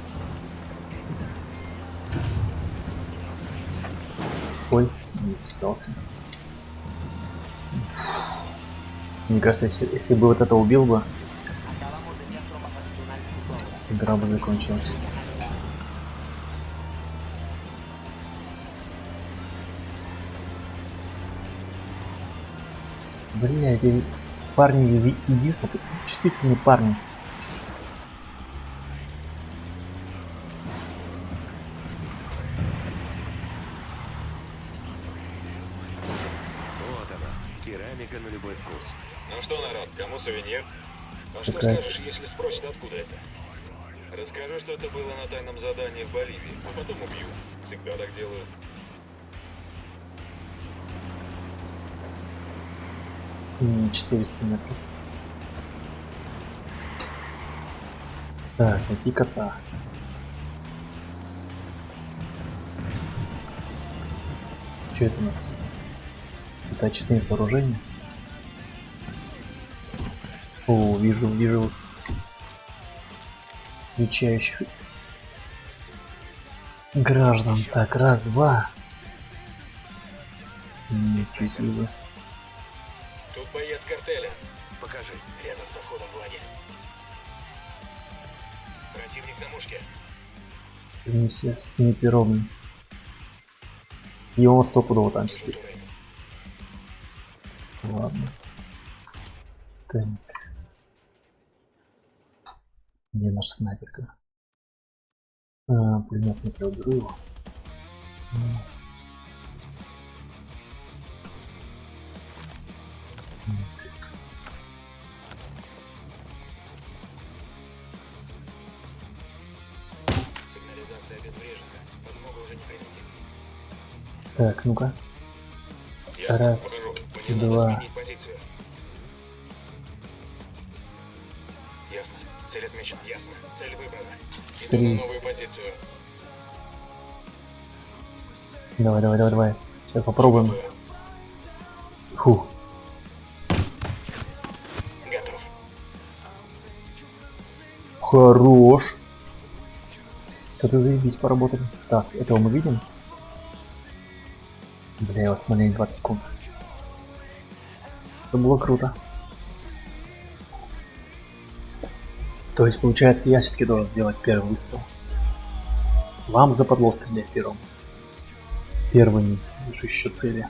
Ой, не вписался. Мне кажется, если бы вот это убил бы, игра бы закончилась. Бля, эти парни из ИГИСа, это чувствительные парни. Вот она, керамика на любой вкус. Ну что, народ, кому сувенир? А что Такая. скажешь, если спросят, откуда это? Расскажу, что это было на тайном задании в Боливии, а потом убью. Всегда так делаю. И 400 метров. Так, найти кота. Что это у нас? Это очистные сооружения. О, вижу встречающих граждан. Так, раз, два. Ничего себе. Тут боец картеля, Покажи. рядом со входом в лагерь. Противник на мушке. Вместе с снайпером. И он стопудово там сидит. Ладно. Так. Где наша снайперка? Пулемет не проберу его. Сигнализация обезврежена. Подмога уже не прилетит. Так, ну-ка. Ясно, Раз, покажу. Мне надо два. сменить позицию. быстрее. новую позицию. Давай. Сейчас попробуем. Фу. Готов. Хорош. Что-то заебись поработали. Так, этого мы видим. Бля, восстановление 20 секунд. Это было круто. То есть, получается, я все-таки должен сделать первый выстрел. Вам западло стрелять первым. Первыми лишь еще цели.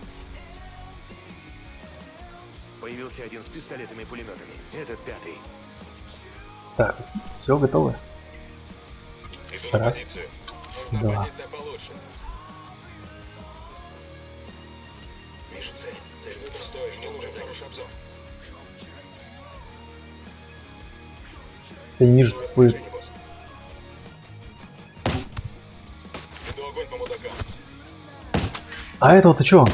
Появился один с пистолетами и пулеметами. Этот пятый. Так, все, готовы? Иду на Раз, позицию. Нужна два. позиция получше. Вижу цель. Цель выбор стоишь, не нужен хороший обзор. Я не вижу, как вы... Движение, босс. Иду огонь по мудакам. А это вот чё?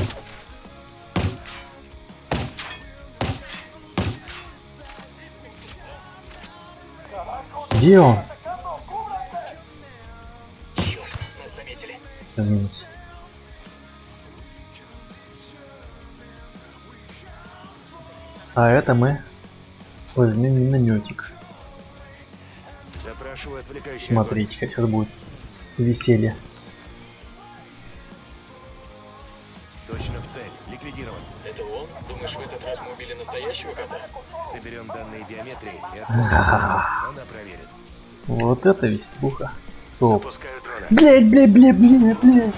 Где он? Черт, нас заметили. Минус. А это мы возьмем минометик. Запрашиваю отвлекающий Смотрите, как сейчас будет веселье. огонь. Точно в цель. Ликвидирован. Это он? Думаешь, в этот раз мы убили настоящего кота? Соберем данные биометрии и Ага. она проверит. Вот это веселуха. Стоп. Запускаю дрона. Блять.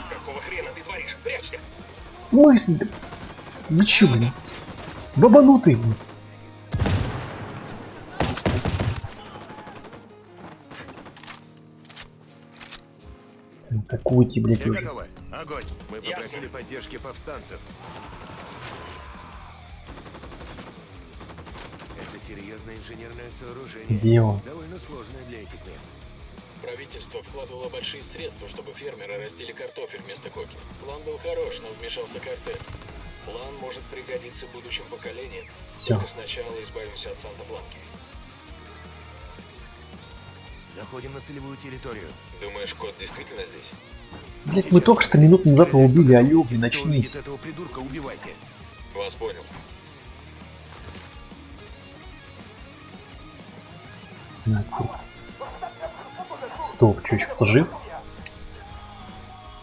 Какого хрена ты творишь? Прячься! В смысле? Ну чё, блин? Бабанутый, блин. Атакуйте, блядь, Все уже. готовы? Огонь. Мы Ясно. попросили поддержки повстанцев. Это серьезное инженерное сооружение. Где он? Довольно сложное для этих мест. Правительство вкладывало большие средства, чтобы фермеры растили картофель вместо коки. План был хорош, но вмешался картель. План может пригодиться будущим поколениям. Всё. Только сначала избавимся от Санта-Бланки. Заходим на целевую территорию. Думаешь, кот действительно здесь? Блять, мы только что минут назад его убили, алё, блин, Кто очнись. увидит этого придурка, убивайте. Вас понял. На, круто. Стоп, чё, еще кто жив?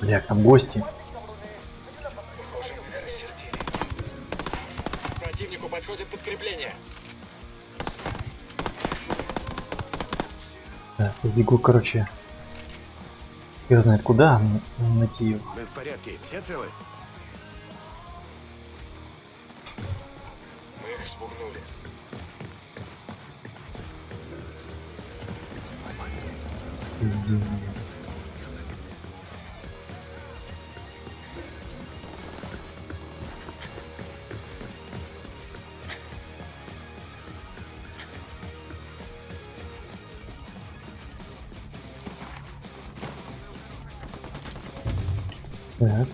Бля, там гости. Похоже, мы рассердили. Противнику подходит подкрепление. Так, я бегу, короче. Хер знает куда найти его. Мы в порядке. Все целы? Мы их спугнули. Пизды, блин. Так.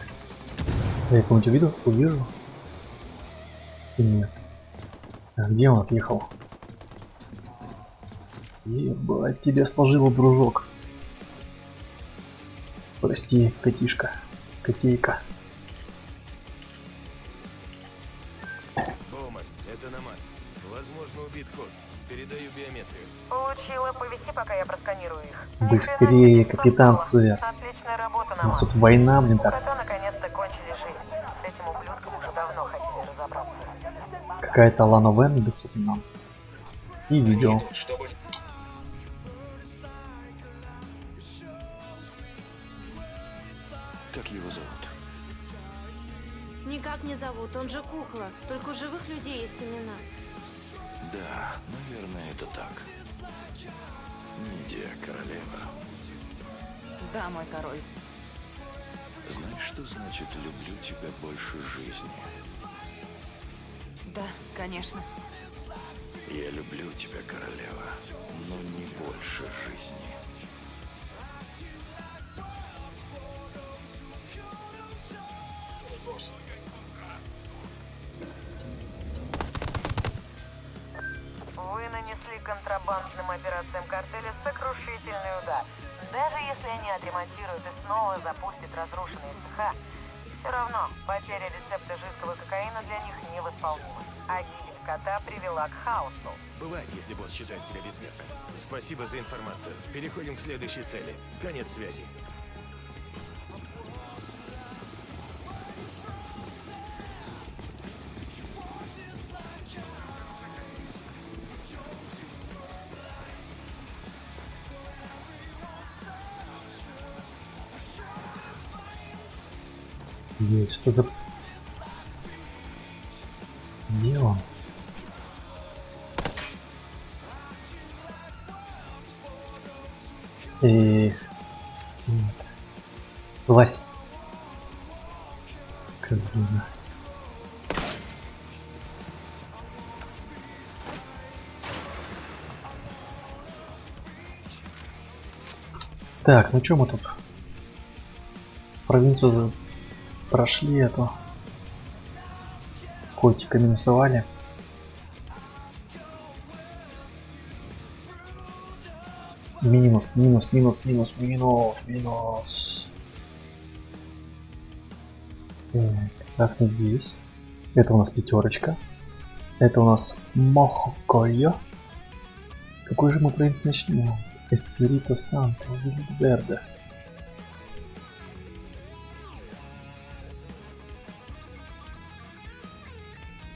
Я кого-нибудь увижу? Или нет? А где он отъехал? Ебать, тебя сложило, дружок. Прости, котишка. Котейка. Боуман, это Намат. Возможно, убит кот. Передаю биометрию. Получила. Повиси, пока я просканирую их. Быстрее, капитан сэр. Отличная работа, У нам. нас тут война, блин, У так. кота наконец-то кончили жизнь. С этим ублюдком уже давно хотели разобраться. Какая-то Лана Вен доступна нам. И видео. Тут, чтобы... Как его зовут? Никак не зовут, он же кукла. Только у живых людей есть имена. Да, наверное, это так. Мидия, королева. Да, мой король. Знаешь, что значит «люблю тебя больше жизни»? Да, конечно. Я люблю тебя, королева, но не больше жизни. Босс. Вы нанесли контрабандным операциям картеля сокрушительный они отремонтируют и снова запустят разрушенные цеха, все равно потеря рецепта жидкого кокаина для них невосполнима. А гибель кота привела к хаосу. Бывает, если босс считает себя бессмертным. Спасибо за информацию. Переходим к следующей цели. Конец связи. Есть, что за... Где он? Вась. Козлина. Так, ну что мы тут? Провинцию прошли, эту котика минусовали. Минус. Так, раз мы здесь. Это у нас пятерочка. Это у нас Мохокойо. Какой же мы провинции начнем? Эспирито Санто, Вильверде.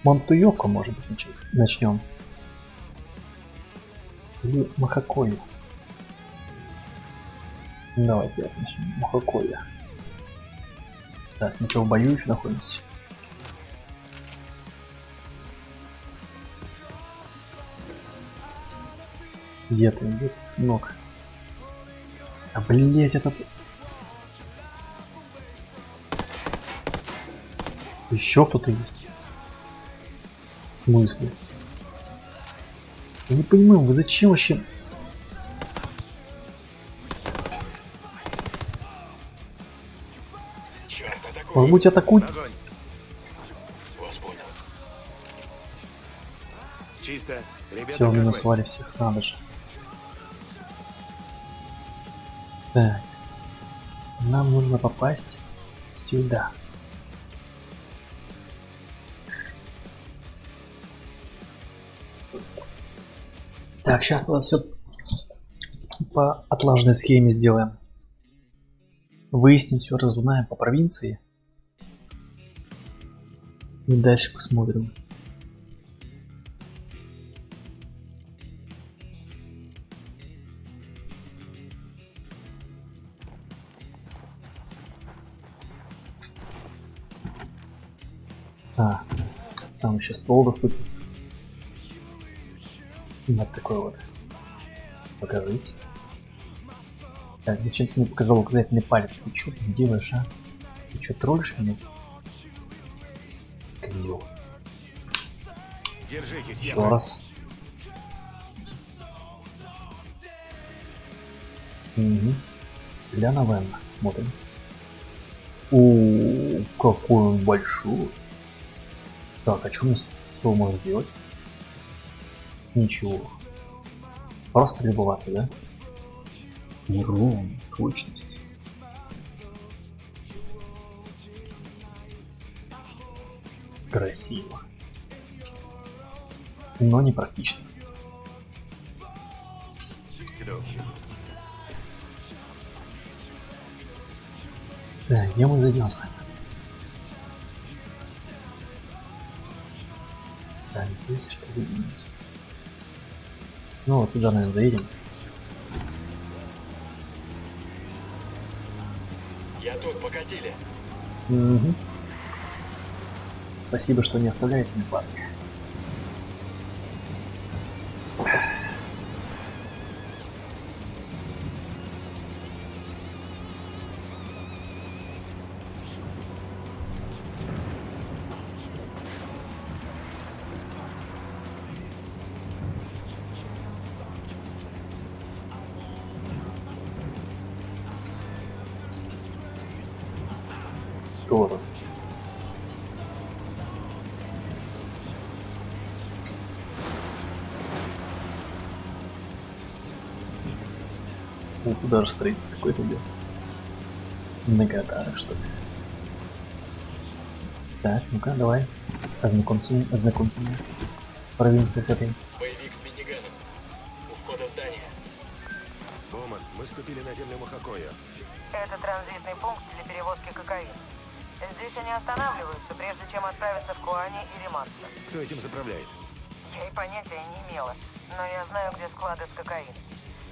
Монтуёко, может быть, начнем. Или Мохокойо. Давайте начнем. Мохокойо. Так, ну что, в бою еще находимся? Где ты, сынок? А, блять, это... Еще кто-то есть? В смысле? Я не понимаю, вы зачем вообще... Может быть, атакуй? Огонь. Вас понял. Чисто. Ребята, Все, как минус вы? вали всех, надо же. Так. Нам нужно попасть сюда. Так, сейчас надо все по отлаженной схеме сделаем. Выясним все, разузнаем по провинции. И дальше посмотрим. А, там еще ствол доступен. Вот такой вот. Покажись. Так, зачем ты мне показал указательный палец? Ты что там делаешь, а? Ты что, троллишь меня? Козел. Держитесь, Еще я... раз. Угу. Для Новенна. Смотрим. О, какой он большой. Так, а что мы с тобой можем сделать? Ничего. Просто любоваться, да? Урон, точность. Красиво. Но не практично. Так, где мы зайдем с вами? Так, здесь что выделить? Ну вот сюда, наверное, заедем. Я тут, покатили. Угу. Спасибо, что не оставляете меня, парни. Здорово. Вот даже строительство какое-то идет. Нагатары, что ли. Так, ну-ка, давай. Ознакомься меня. Провинция с этой. Боевик с миниганом. У входа здания. Боман, мы ступили на землю Махакоя. Это транзитный пункт для перевозки кокаина. Здесь они останавливаются, прежде чем отправиться в Куани или Марса. Кто этим заправляет? Я и понятия не имела, но я знаю, где склады с кокаином.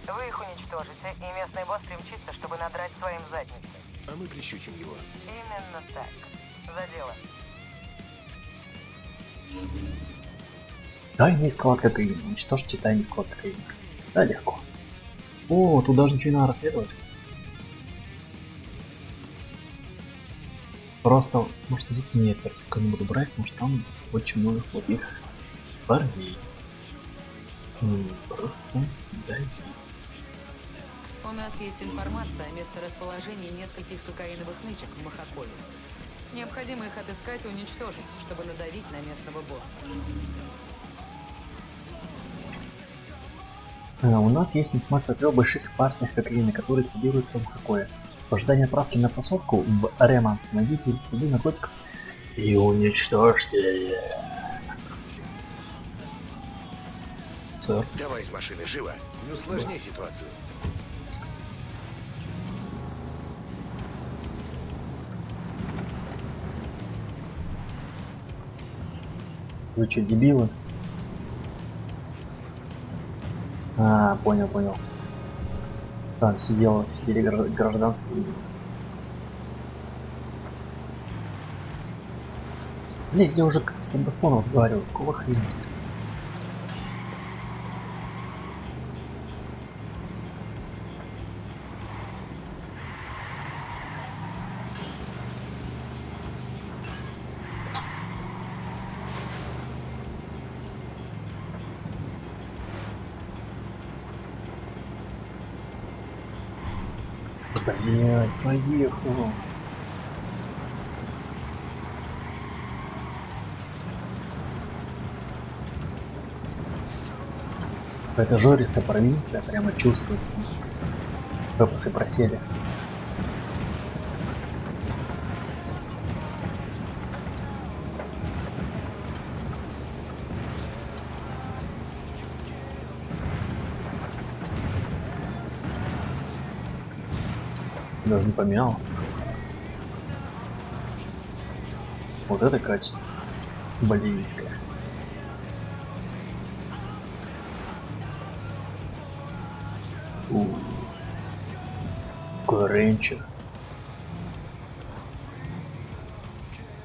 Вы их уничтожите, и местный босс примчится, чтобы надрать своим задницам. А мы прищучим его. Именно так. За дело. Тайный склад кокаина. Уничтожьте тайный склад кокаина. Да, легко. О, тут даже ничего не надо расследовать. Просто, может, здесь нет, вертушку не буду брать, потому что там очень много плохих парней. Просто дай. У нас есть информация о месторасположении нескольких кокаиновых нычек в Махаколе. Необходимо их отыскать и уничтожить, чтобы надавить на местного босса. У нас есть информация о 3 больших партиях кокаина, которые эксплуатируются в Махакое. В ожидании отправки на посадку в Реманс найдите следы наркотиков и уничтожьте. Сэр. Давай из машины, живо. Не усложняй ситуацию. Вы что, дебилы? А, понял. Там сидели гражданские. Блин, я уже с стандофоном разговаривал. Какого хрена тут? Блядь, поехал. Это жористая провинция, прямо чувствуется. Выпасы просели. Даже не поменял. Вот это качество боливийское. Какой рейнчер.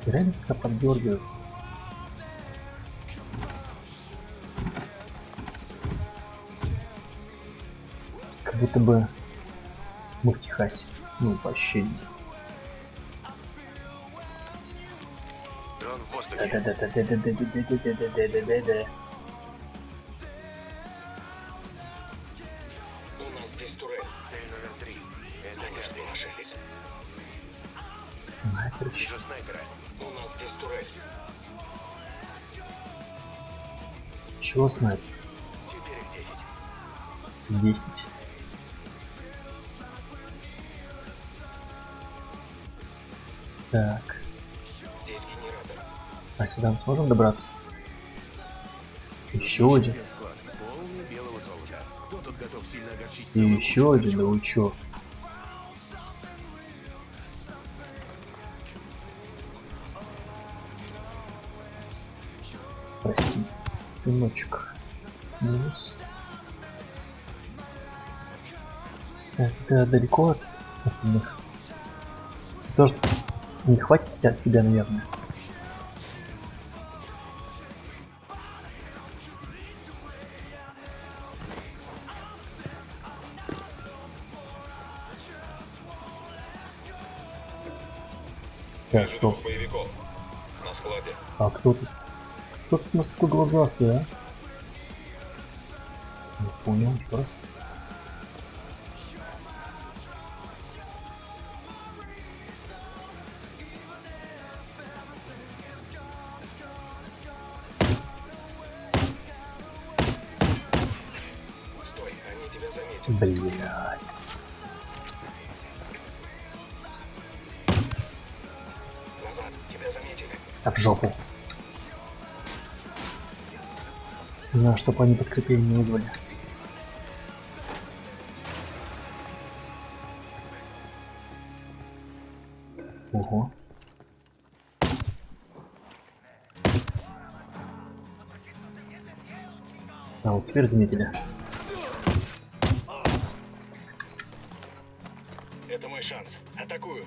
Реально как-то поддергивается. Как будто бы мы в Техасе. Ну, вообще нет. Дрон в воздухе. Да-да-да-да-да-да-да-да-да-да-да-да. У нас здесь турель. Цель номер 3. Это Они не всполошились. Снайпер еще. Вижу снайпера. У нас здесь турель. Чего снайпер? Теперь их 10. 10. Так. Здесь генератор. А сюда мы сможем добраться? Еще один. Склад. Полный белого золота. Кто тут готов сильно огорчить И целую еще кучу один, да вы чё? Прости, сыночек. Минус. Так, ты далеко от остальных? Тоже не хватит тебя, наверное. Так, что? Боевиков. На складе. А кто тут? Кто тут у нас такой глазастый, а? Не понял, еще раз. Стой, они тебя заметили. Блять. А в жопу. На, чтобы они подкрепление не вызвали. Ого. А вот теперь заметили. Это мой шанс. Атакую.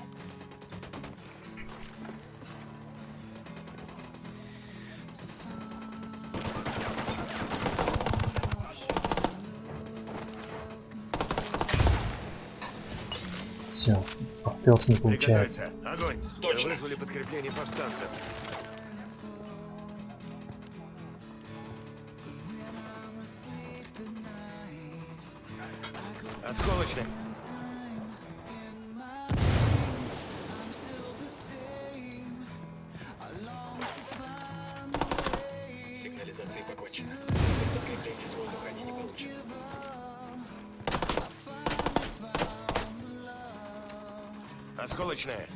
Все, остался не получается. Приготовиться. Огонь! Точно. Мы вызвали подкрепление повстанцев. Осколочный. Сигнализация покончена. Подкрепление с воздуха они не получат. Осколочная.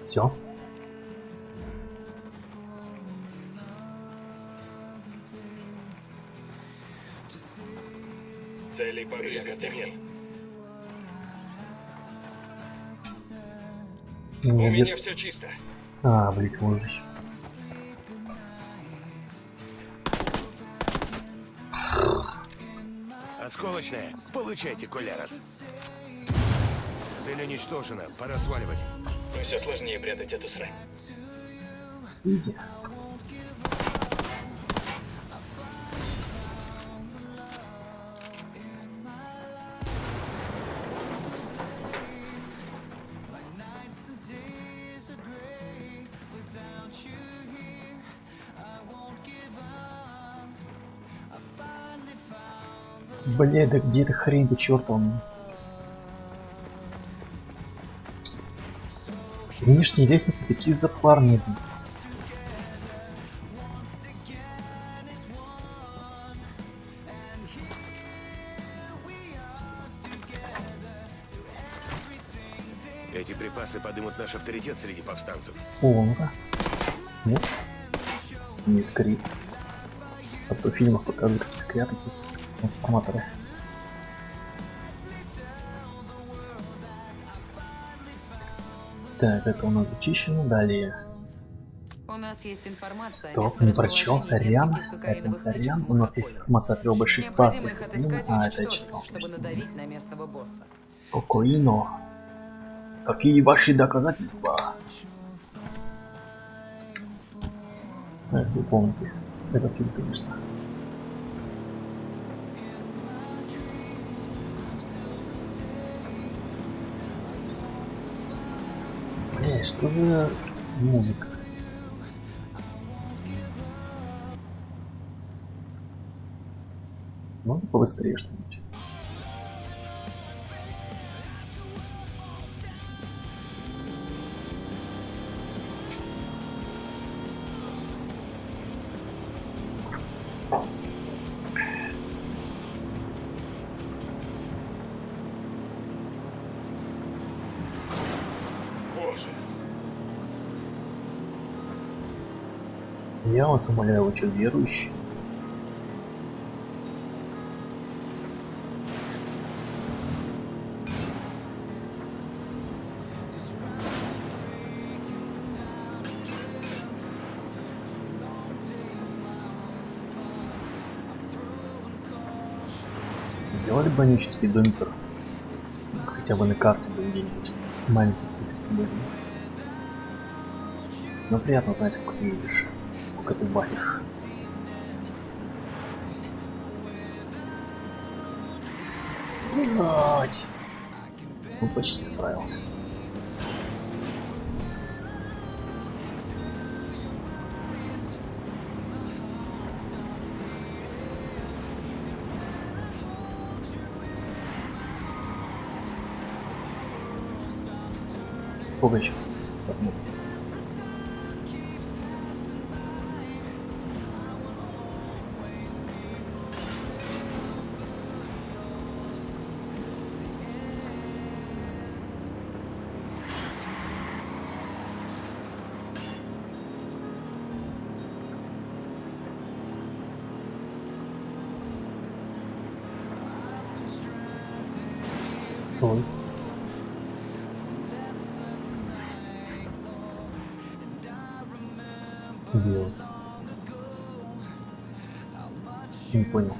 Все. Целей поблизости нет. У меня все чисто. А, блин, вот еще. Осколочная. Получайте, Колярос. Цель уничтожена. Пора сваливать. Но все сложнее прятать эту срань. Изи. Бля, да где эта хрень-то чертова? Нынешние лестницы такие запарные. Эти припасы подымут наш авторитет среди повстанцев. О, ну-ка. Нет? Не скрип. А то в фильмах показывают, как скрят такие трансформаторы. Так, это у нас зачищено. Далее. У нас есть информация Стоп, не прочел, сорян. Сорян. У нас есть информация о 3 больших Необходимо их партиях. отыскать и А, это уничтожить, читал. чтобы надавить на местного босса. Кокоино. Какие ваши доказательства? Ну, если вы помните. Этот фильм, конечно. Что за музыка? Можно побыстрее что-нибудь? Я вас умоляю, вы что, верующий? Сделали бы они сейчас спидометр, хотя бы на карте был где-нибудь маленький циферки были. Но приятно знать, сколько ты видишь, сколько ты бахишь. Блять! Он почти справился. Сколько еще? 50 минут. Ой. Белый. Не понял.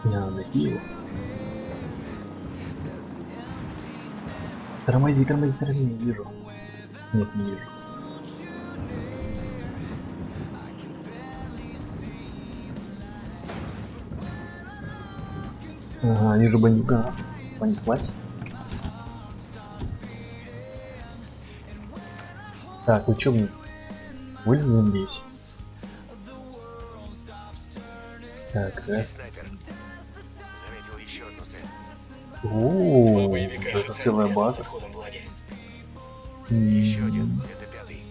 Мне надо найти его. Тормози, не вижу. Нет, не вижу. Ага, вижу бандюга. Понеслась. Так, вы чё мне? Вылезли, надеюсь? Так, раз. Заметил еще одну цель. Ооо, это целая база. Еще один, это пятый.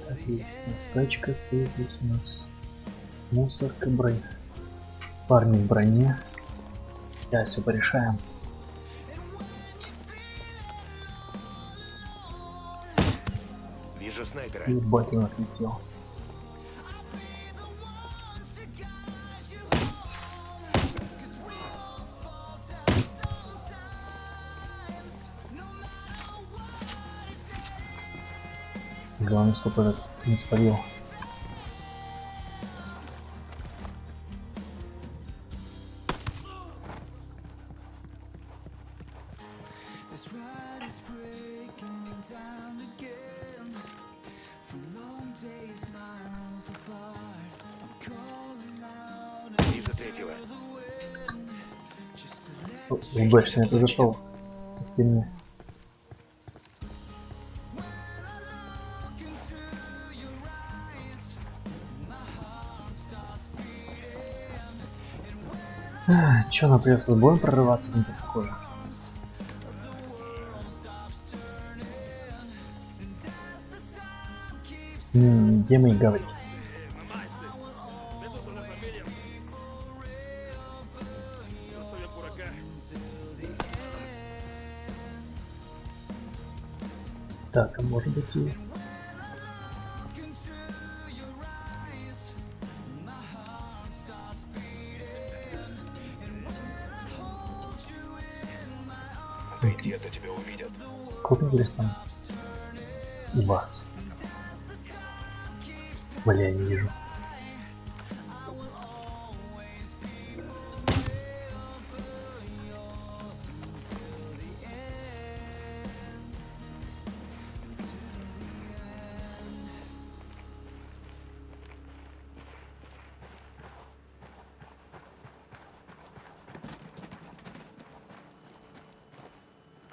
Так, есть у нас тачка стоит, здесь у нас мусорка, броня. Парни в броне. Сейчас все порешаем. Вижу снайпера. Ебать, он отлетел. Главное, чтобы этот не спалил. Вижу третьего. Удачно это зашел со спины. Чё, нам придется с боем прорываться, не похоже. Где мои гаврики? Так, а может быть и... Отойди, а то тебя увидят. Сколько интересно? Вас. Бля, я не вижу.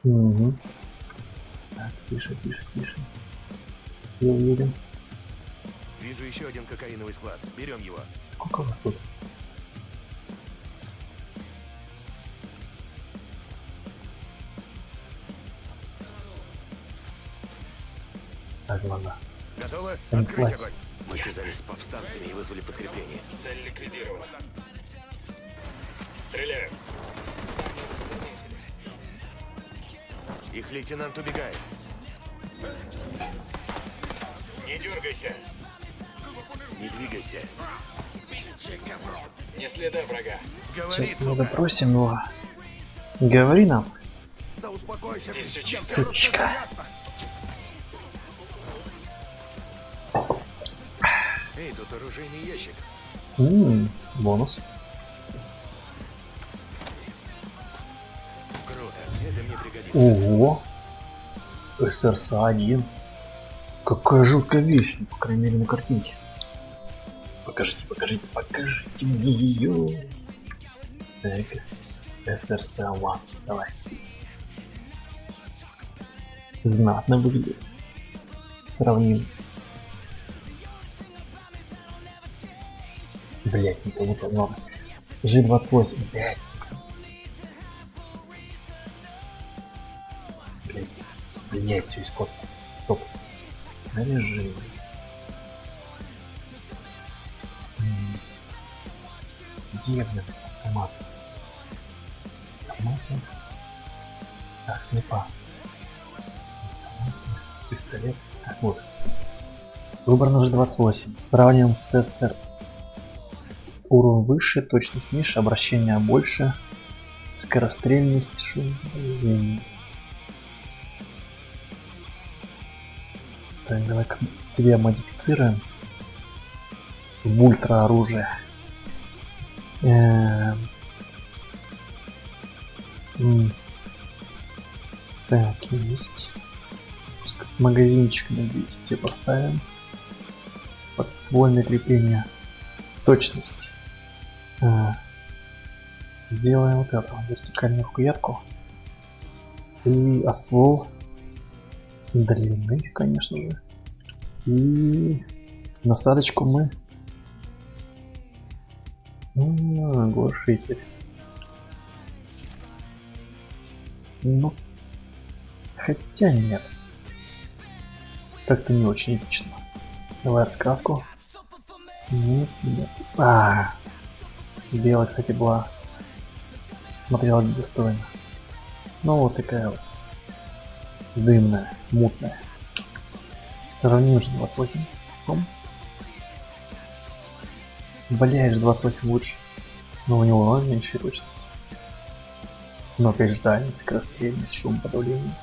Угу. Так, тише. Я уверен. Вижу еще один кокаиновый склад. Берем его. Сколько у вас тут? Так, ладно. Готово? Понеслась. Открыть огонь. Мы связались с повстанцами и вызвали подкрепление. Цель ликвидирована. Стреляем. Их лейтенант убегает. Не дергайся. Не двигайся. Не следа врага. Говори, Сейчас мы сука. допросим его. Говори нам, Да успокойся ты. Здесь все чисто. сучка. Эй, тут оружейный ящик. Бонус. Круто. Это мне пригодится. Ого. СРС-1. Какая жуткая вещь, по крайней мере на картинке. Покажите мне ее. Так, СРС-1. Давай. Знатно выглядит. Сравним с... Блять, не того ладно. G28. Блять. Блять, все испортил. Стоп. Снаряжение. Где мне автомат? Так, снайпа. Пистолет. Так, вот. Выбор на G28. Сравниваем с СССР. Урон выше, точность ниже, обращение больше, скорострельность, шум. Так, давай-ка тебя модифицируем в ультра оружие. Так, есть. Спуск магазинчик на 10 поставим. Подствольное крепление. Точность. Сделаем вот это. Вертикальную рукоятку. И ствол длинный, конечно же. И насадочку мы... глушитель. Ну, хотя нет. Как-то не очень эпично. Давай раскраску. Нет, нет. Белая, кстати, была... смотрела достойно. Ну, вот такая вот. Дымная, мутная. Сравним же 28. Бляешь, 28 лучше. Но у него меньше точность. Но опять же дальность, скорострельность, шум, подавление.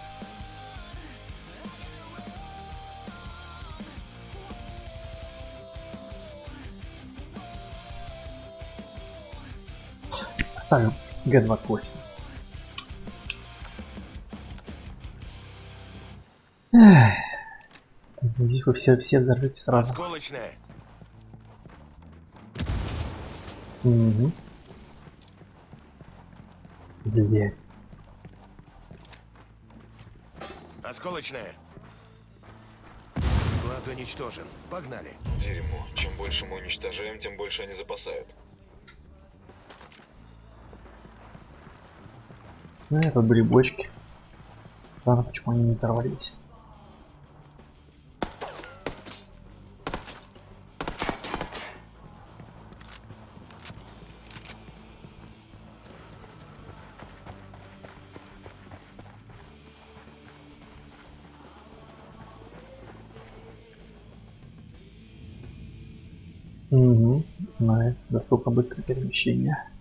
Ставим Г28. Надеюсь, вы все взорвете сразу. Осколочная. Угу. Блять. Осколочная. Склад уничтожен. Погнали. Дерьмо. Чем больше мы уничтожаем, тем больше они запасают. Ну, это были бочки. Странно, почему они не взорвались. Угу, найс, доступно быстрое перемещение.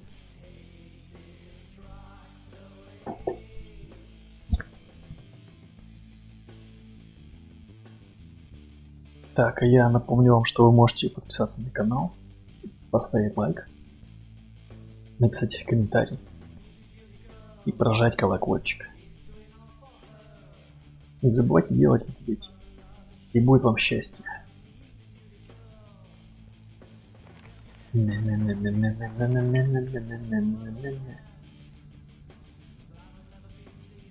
Так, а я напомню вам, что вы можете подписаться на канал, поставить лайк, написать комментарий и прожать колокольчик. Не забывайте делать это, дети, и будет вам счастье.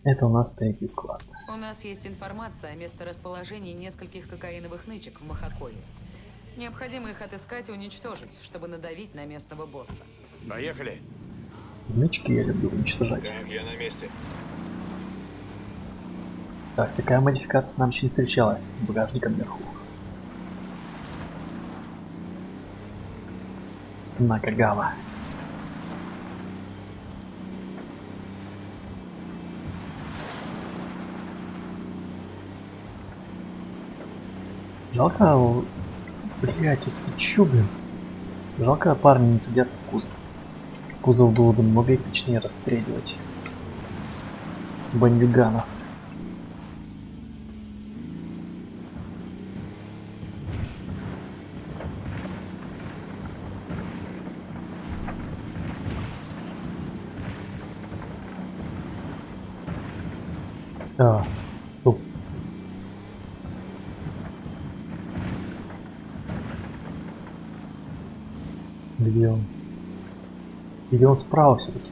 Это у нас третий склад. У нас есть информация о месторасположении нескольких кокаиновых нычек в Махакове. Необходимо их отыскать и уничтожить, чтобы надавить на местного босса. Поехали. Нычки я люблю уничтожать. Так, я на месте. Так, такая модификация нам еще не встречалась с багажником вверху. Накагава. Жалко, блять, это чё, блин? Жалко, парни не садятся в кузов. С кузова было бы много эпичнее расстреливать бандюганов. Стоп. Где он? Или он справа все-таки?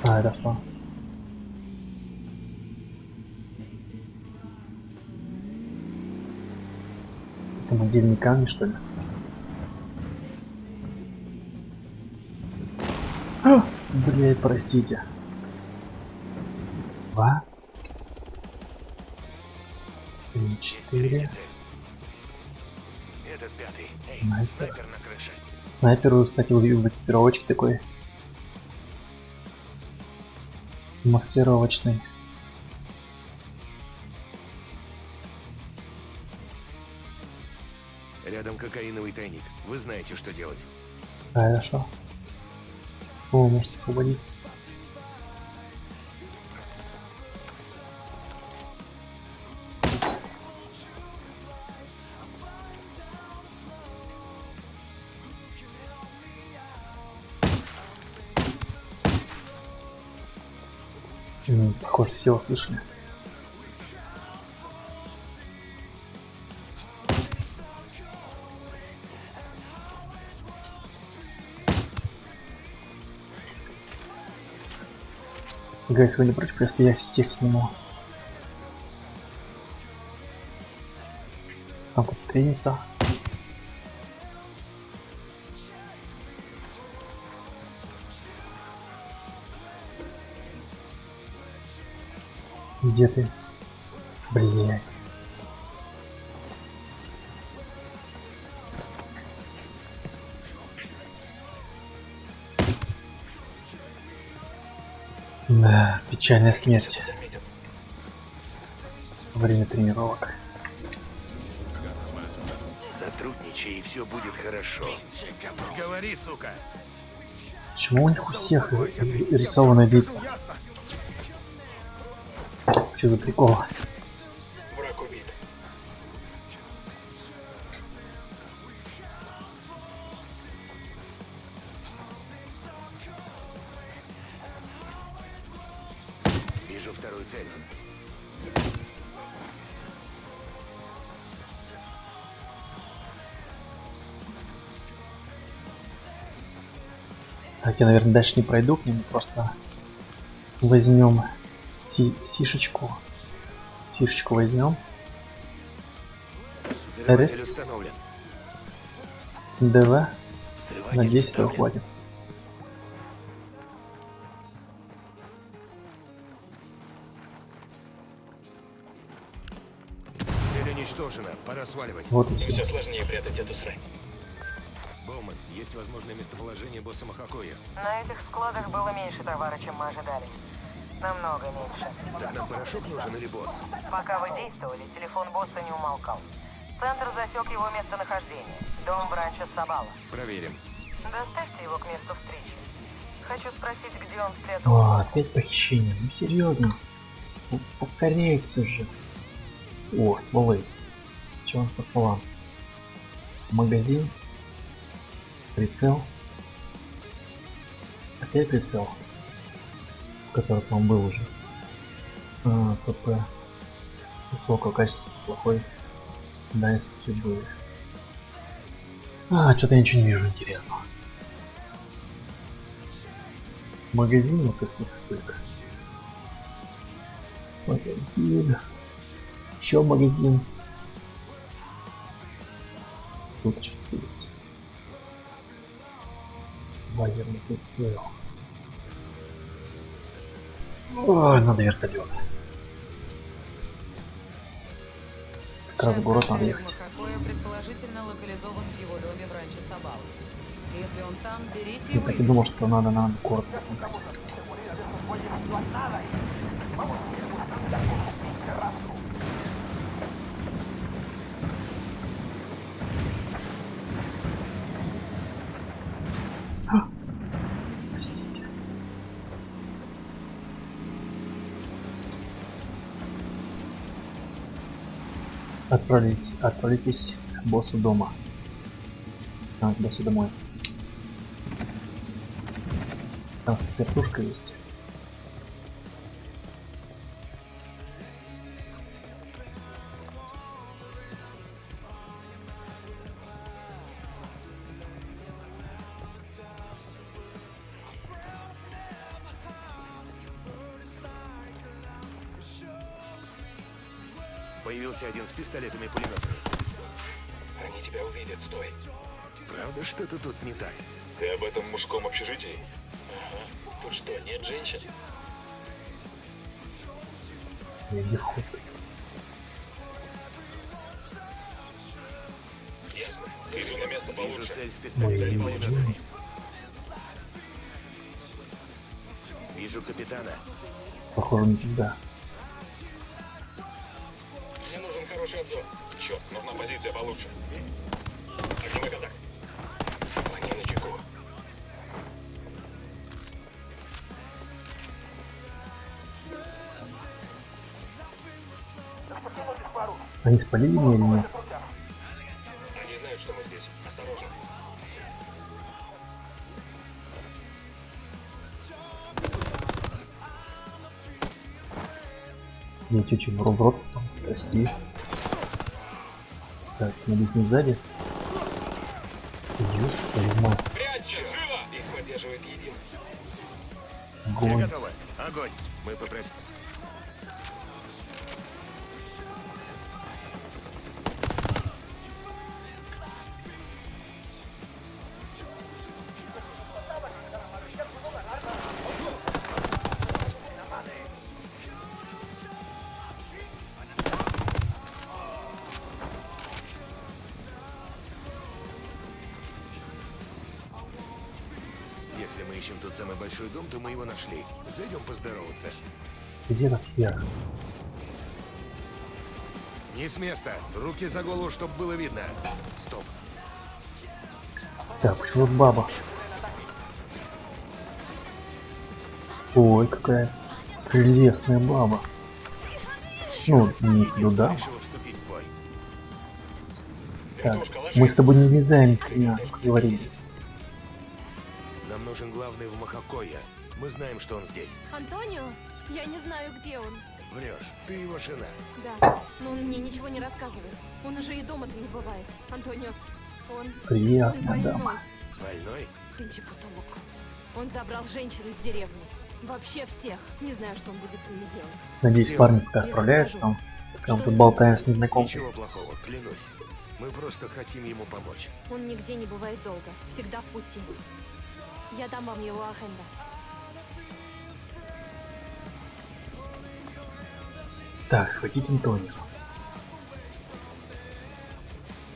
Это что? Это могильный камень, что ли? Блять, простите. 2, 3, 4. Этот пятый. Снайпер. Снайпер на крыше. Снайперу, кстати, увидел в экипировочке такой. Маскировочный. Рядом кокаиновый тайник. Вы знаете, что делать. Хорошо. О, может освободить. Похоже, все услышали. Гайс, вы не против, если я всех сниму? Там тут треница. Где ты? Блять. Да, печальная смерть. Время тренировок. Сотрудничай, и все будет хорошо. Говори, сука. Почему у них у всех рисованные лица? Что за прикол? Враг убит. Вижу вторую цель. Так, я, наверное, дальше не пройду к нему, просто возьмем сишечку. Сишечку возьмем. РС. ДВ. Надеюсь, этого хватит. Цель уничтожена. Пора сваливать. Вот и Все все. сложнее прятать эту срань. Боуман, есть возможное местоположение босса Махакоя. На этих складах было меньше товара, чем мы ожидали. Намного меньше. Так нам порошок нужен или босс? Пока вы действовали, телефон босса не умолкал. Центр засек его местонахождение. Дом в ранчо Сабала. Проверим. Доставьте его к месту встречи. Хочу спросить, где он спрятал. О, опять похищение. Ну серьезно. Ну, повторяется же. О, стволы. Че он по стволам? Магазин. Прицел. Опять прицел. Который там был уже. ПП. Высокого качества, плохой. Дальность стрельбы. Что-то я ничего не вижу интересного. Магазин вот если только. Магазин. Еще магазин. Тут что-то есть. Лазерный прицел. Ой, надо вертолет. Как раз в город надо ехать. Махакоя предположительно локализован в его доме в ранчо Сабала. Если он там, берите Я его так и и думал, что надо на город ехать. Простите. Отправитесь к боссу дома. К боссу домой. Там вертушка есть. Появился один с пистолетами и пулеметами. Они тебя увидят, стой. Правда, что-то тут не так. Ты об этом мужском общежитии? Ага. Тут что, нет женщин? Где вход? Ясно. Иду на место Вижу получше. цель с пистолетами и пулеметами. Вижу капитана. Похоже, не пизда. Мне нужен хороший обзор. Черт, нужна позиция получше. Огневой контакт. Они на чеку. Они спалили меня или нет? Они знают, что мы здесь. Осторожно. Я течу в рот, потом, прости. Так, надеюсь, не сзади. Ёп, твою мать. Прячься! Живо! Их поддерживает единство. Все Огонь. готовы? Огонь! Мы попросим. Если мы ищем тот самый большой дом, то мы его нашли. Зайдем поздороваться. Где этот хер? Не с места. Руки за голову, чтобы было видно. Стоп. Так, почему тут баба? Ой, какая прелестная баба. Ну, имеется в виду, да. Решила вступить в бой. Так, мы с тобой не влезаем, хрена, как говорили. Нам нужен главный в Махакое. Мы знаем, что он здесь. Антонио? Я не знаю, где он. Врешь. Ты его жена. Да, но он мне ничего не рассказывает. Он уже и дома-то не бывает. Антонио, он Приятно, дама. больной. Больной? Пинчи-путулок. Он забрал женщин из деревни. Вообще всех. Не знаю, что он будет с ними делать. Надеюсь, парни пока справляются там. Пока мы тут болтаем с незнакомкой. Ничего плохого, клянусь. Мы просто хотим ему помочь. Он нигде не бывает долго. Всегда в пути. Я дам вам его агенда. Так, схватить Антонио.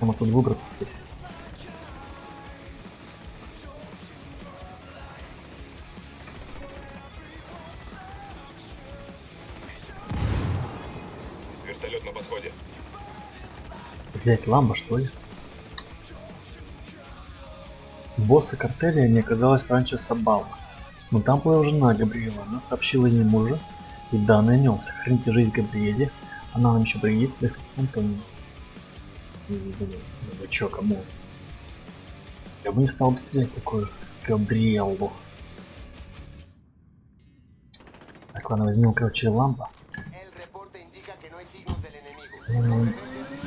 Нам отсюда выбраться теперь. Вертолет на подходе. Взять Ламбо, что ли? Босса картеля не оказалось раньше Сабала. Но там была жена Габриэла. Она сообщила ей мужа и данные о нем. Сохраните жизнь Габриэле. Она нам еще пригодится, захватить Антонио. Вы чё, кому? Я бы не стал стрелять такую Габриэлу. Так, ладно, возьмем, короче, Ламбо.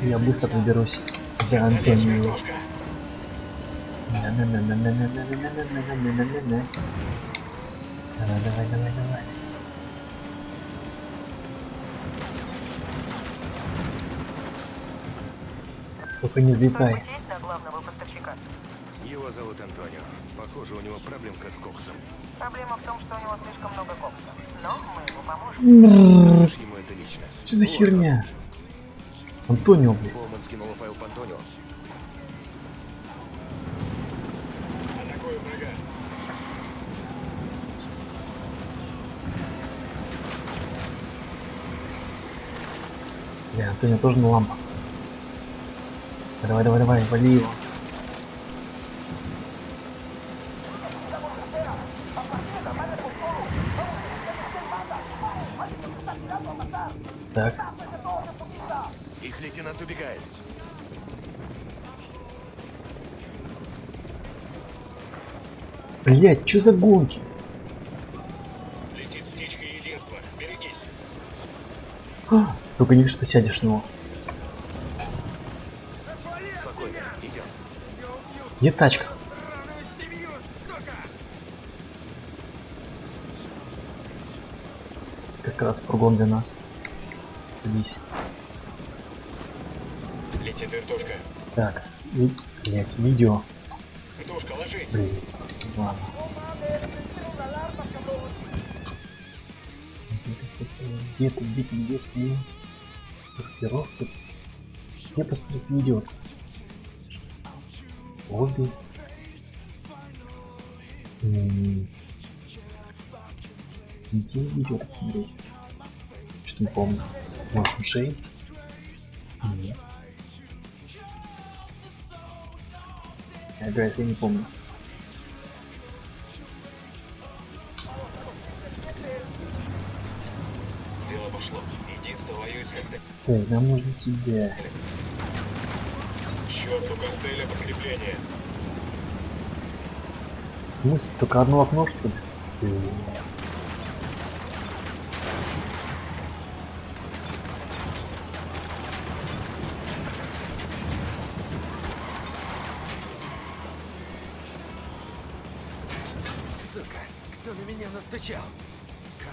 Я быстро приберусь за Антонио. Давай. Только не взлетай. Есть до главного поставщика. Его зовут Антонио. Похоже, у него проблемка с коксом. Проблема в том, что у него слишком много кокса. Но мы ему поможем. Скажешь ему это лично. Что за херня? Антонио, блин. Боуман скинул файл по Антонио. Атакую врага. Бля, Антонио тоже на лампах. Давай, вали его. Так, Их лейтенант убегает. блять, чё за гонки? Летит птичка единства. Берегись. Только не что сядешь на него. Спокойно, идем. Где тачка? Как раз фургон для нас. Садись. Летит вертушка. Так, блять, видео. Вертушка, ложись. Блин, ладно. Где ты? Маркировки. Где посмотреть видео? Обе. Где видео посмотреть? Что-то не помню. Может, шеи? Нет. Гайс, я не помню. Дело пошло. Единство воюет с коктейлем. Так, нам нужно сюда. Черт, у коктейля подкрепление. Мысль только одно окно, что ли? Сука, кто на меня настучал?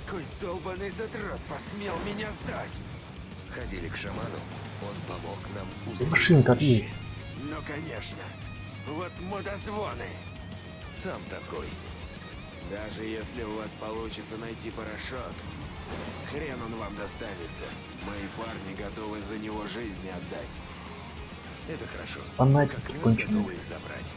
Какой долбаный задрот посмел меня сдать? Ходили к шаману, он помог нам узнать. Машинка отъедет. Ну конечно. Вот мудозвоны. Сам такой. Даже если у вас получится найти порошок, хрен он вам достанется. Мои парни готовы за него жизни отдать. Это хорошо. Фанатики Как раз конченые. готовы их забрать.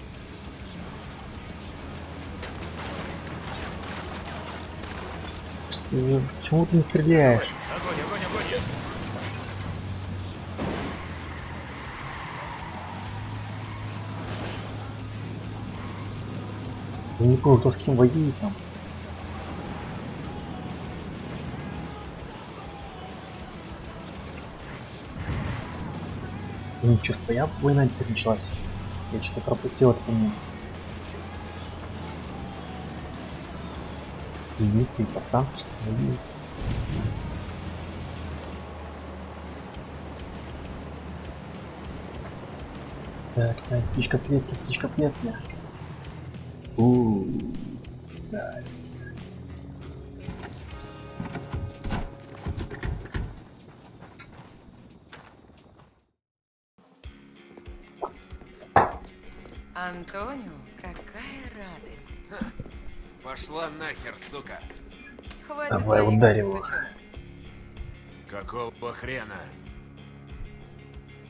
Почему ты не стреляешь? Огонь, огонь, огонь, ясно. Я не понял, кто с кем воюет там. Ничего, своя война теперь началась. Я что-то пропустил это помню. Есть и повстанцы, что ли, воюют. Так, птичка клетки, птичка клетки. Найс. Антонио, какая радость. Пошла нахер, сука. Хватит Давай, заигрывать, ударь его. сучонок. Какого хрена?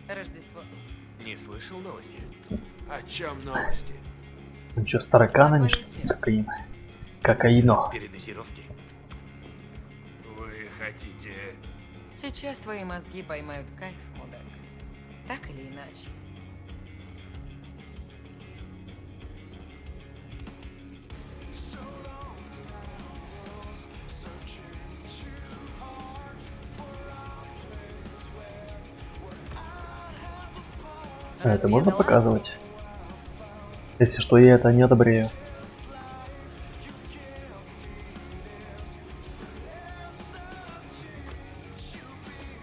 Рождество. Не слышал новости? О чем новости? Ну что, с тараканами, На что твою ли? смерть. Кокаин. Кокаино. Передозировки. Вы хотите... Сейчас твои мозги поймают кайф, мудак. Так или иначе. А это можно Разведала? показывать? Если что, я это не одобряю.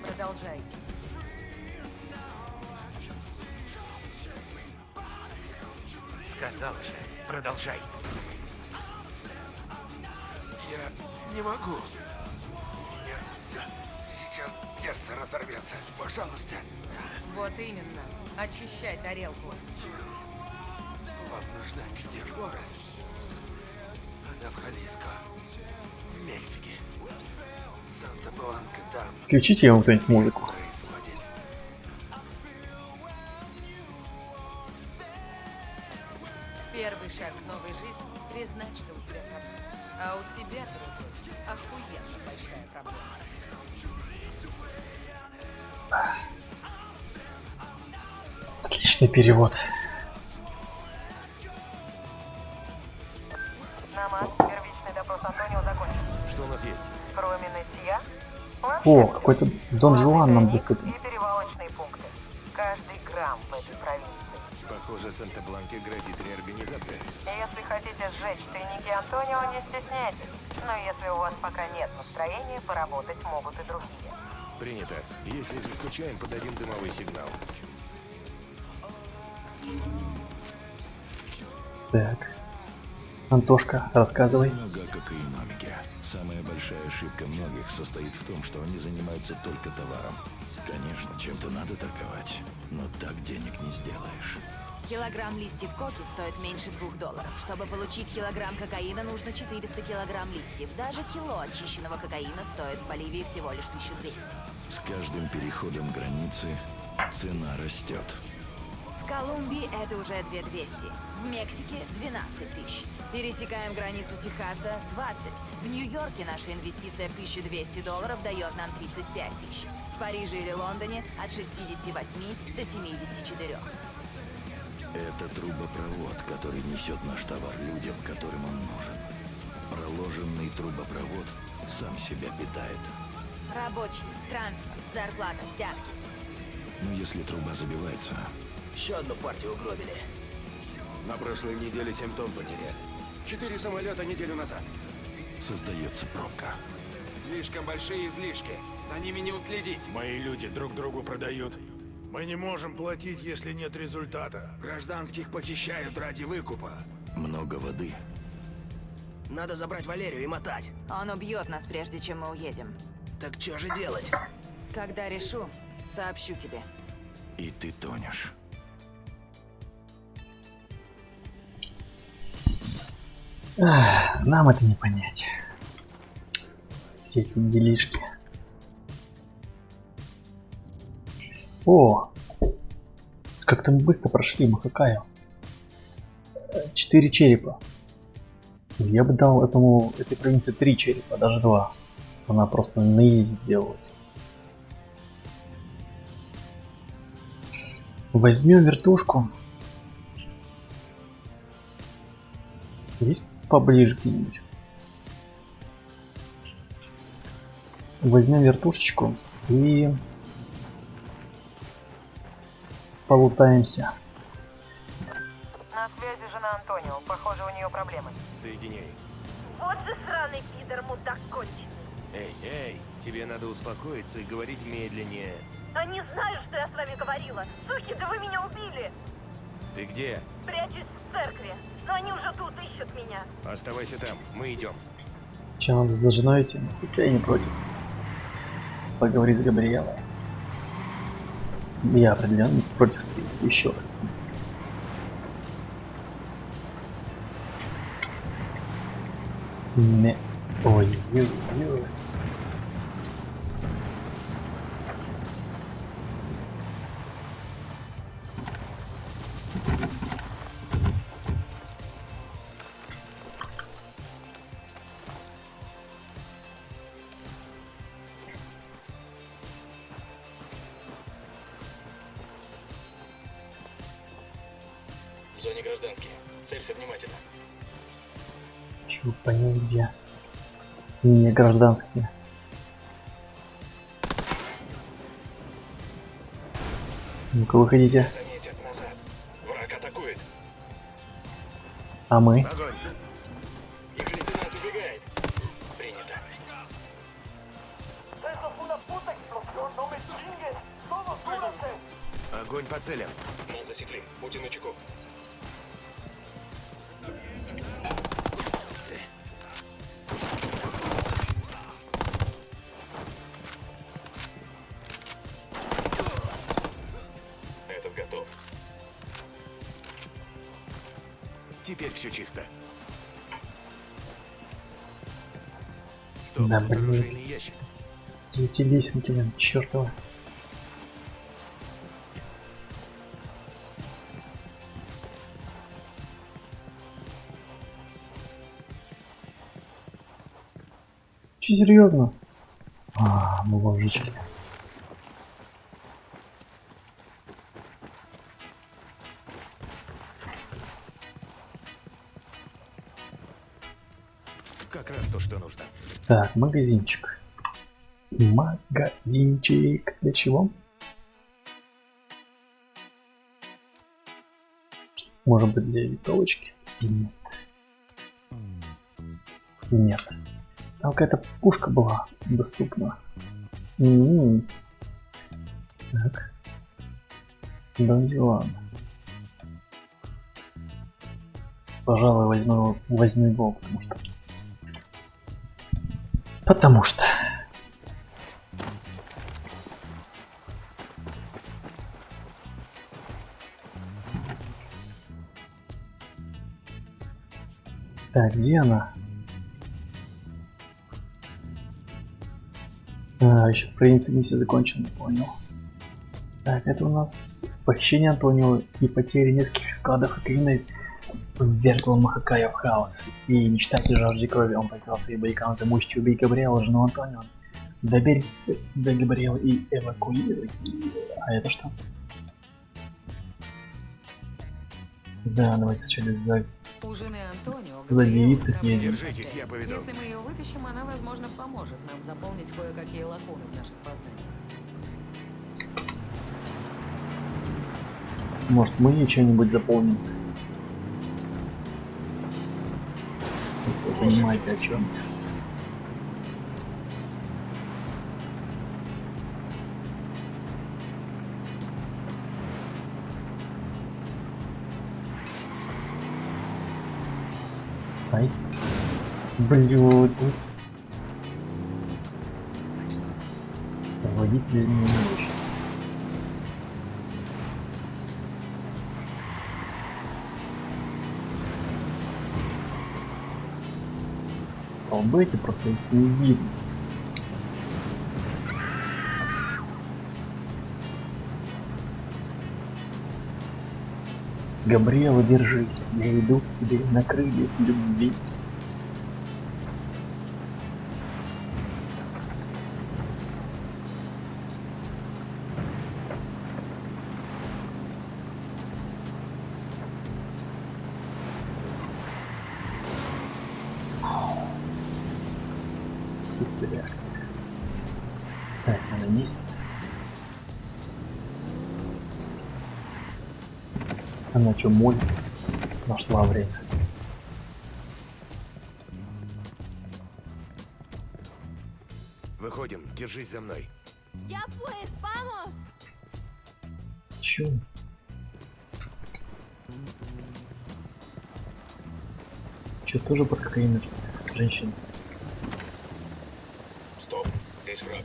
Продолжай. Сказал же, продолжай. Я не могу. Меня сейчас сердце разорвется. Пожалуйста. Вот именно. Очищай тарелку. Вам нужна где Флорес? Она в Халиско. В Мексике. Санта-Бланка там. Включите ему кто-нибудь музыку. Происходит. Первый шаг в новой жизни — признать, что у тебя проблема. А у тебя, дружочек, охуенно большая проблема. Отличный перевод. Намаз, первичный допрос Антонио закончен. Что у нас есть? Кроме нытья, О, какой-то Дон Жуан нам доступен. и перевалочные пункты. Каждый грамм в этой провинции. Похоже, Санта-Бланке грозит реорганизация. Если хотите сжечь тайники Антонио, не стесняйтесь. Но если у вас пока нет настроения, поработать могут и другие. Принято. Если заскучаем, подадим дымовой сигнал. Так. Антошка, рассказывай. Много о кокаиномике. Самая большая ошибка многих состоит в том, что они занимаются только товаром. Конечно, чем-то надо торговать, но так денег не сделаешь. Килограмм листьев коки стоит меньше $2. Чтобы получить килограмм кокаина, нужно 400 килограмм листьев. Даже кило очищенного кокаина стоит в Боливии всего лишь 1200. С каждым переходом границы цена растет. В Колумбии это уже 2200. В Мексике 12 тысяч. Пересекаем границу Техаса 20. В Нью-Йорке наша инвестиция в $1200 дает нам 35 тысяч. В Париже или Лондоне от 68 до 74. Это трубопровод, который несет наш товар людям, которым он нужен. Проложенный трубопровод сам себя питает. Рабочий, транспорт, зарплата, взятки. Но если труба забивается... Еще одну партию угробили. На прошлой неделе 7 тонн потеряли. 4 самолета неделю назад. Создается пробка. Слишком большие излишки. За ними не уследить. Мои люди друг другу продают. Мы не можем платить, если нет результата. Гражданских похищают ради выкупа. Много воды. Надо забрать Валерию и мотать. Он убьет нас, прежде чем мы уедем. Так что же делать? Когда решу, сообщу тебе. И ты тонешь. Нам это не понять. Все эти делишки. О! Как-то мы быстро прошли Махакаю. 4 черепа. Я бы дал этой провинции 3 черепа, даже 2. Она просто на изи сделалась. Возьмем вертушку. Есть поближе где-нибудь? Возьмем вертушечку и полутаемся. На связи жена Антонио. Похоже, у нее проблемы. Соединяй. Вот же сраный пидор, мудак конченый. Эй, тебе надо успокоиться и говорить медленнее. Они знают, что я с вами говорила. Суки, да вы меня убили. Ты где? Прячусь в церкви. Но они уже тут ищут меня. Оставайся там, мы идем. Че, надо за женой идти? Я не против. Поговорить с Габриэлой. Я определенно не против встретиться еще раз. Не. Ой-ой-ой. В зоне гражданские. Целься внимательно. Чего понять где? Не гражданские. Ну-ка, выходите. Заметят назад. Враг атакует. А мы? Огонь! Их лейтенант убегает. Принято. Огонь по целям. Нас засекли. Будьте начеку. Этот готов. Теперь все чисто. Стоп, Да, это блин. оружейный ящик. Эти лесенки, блин, чёртова. Че, серьезно? Мужички. Как раз то, что нужно. Так, магазинчик. Магазинчик. Для чего? Может быть, для винтовочки? Нет. Нет. Там какая-то пушка была доступна. Так. Донжуан. Пожалуй, возьму его, потому что. Так, где она? Еще в провинции не все закончено, понял. Так, это у нас похищение Антонио и потери нескольких складов кокаина ввергло Махакая в хаос. И не считайте жажды крови, он приказал своим боевикам замучить и убить Габриэла, жену Антонио. Доберитесь до Габриэла и эвакуировать. А это что? Да, давайте сначала за У жены Антонио За Габриэлы девицей проблемы. съездим. Держитесь, я поведу. Если мы ее вытащим, она, возможно, поможет нам заполнить кое-какие лакуны в наших познаниях. Может, мы ей что-нибудь заполним? Если вы понимаете, о чем. Ай. Блюд. Водитель не очень. Столбы эти просто их не видно. Габриэла, держись, я иду к тебе на крыльях любви. Супер реакция. Так, она на месте. Она что, молится? Нашла время. Выходим, держись за мной. Чё? Чё, тоже под кокаин женщина? Стоп, здесь враг.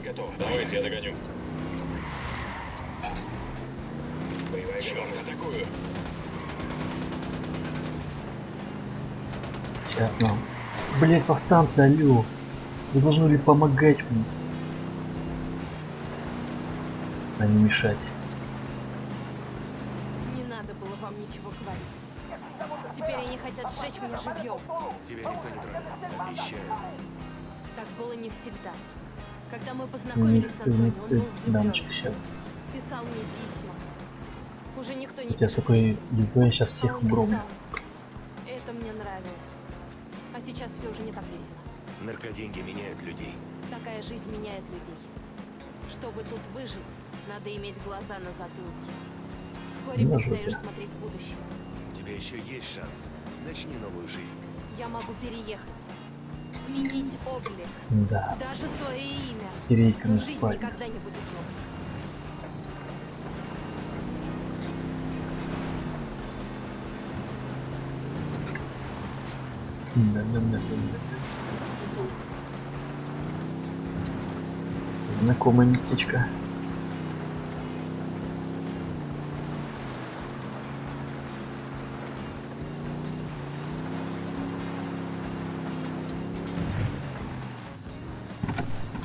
Готово. Давайте, я догоню. Боевая готовность. Атакую. Сейчас нам. Блять, повстанцы, алло. Вы должны ли помогать мне? А не мешать. Не надо было вам ничего говорить. Теперь они хотят сжечь меня живьем. Тебя никто не тронет. Обещаю. Так было не всегда. Когда мы Не познакомились с ссы, Антонио, не он ссы, был влюблен. дамочка, сейчас. Писал мне письма. Уже никто не Я с такой ездой я сейчас всех Он угробу. писал. Это мне нравилось. А сейчас все уже не так весело. Наркоденьги меняют людей. Такая жизнь меняет людей. Чтобы тут выжить, надо иметь глаза на затылке. Вскоре На предстоишь жопе. смотреть в будущее. У тебя еще есть шанс. Начни новую жизнь. Я могу переехать. Сменить облик. Да. Даже свое имя. Перейка Но на жизнь спальню. никогда не будет новой. Знакомое местечко.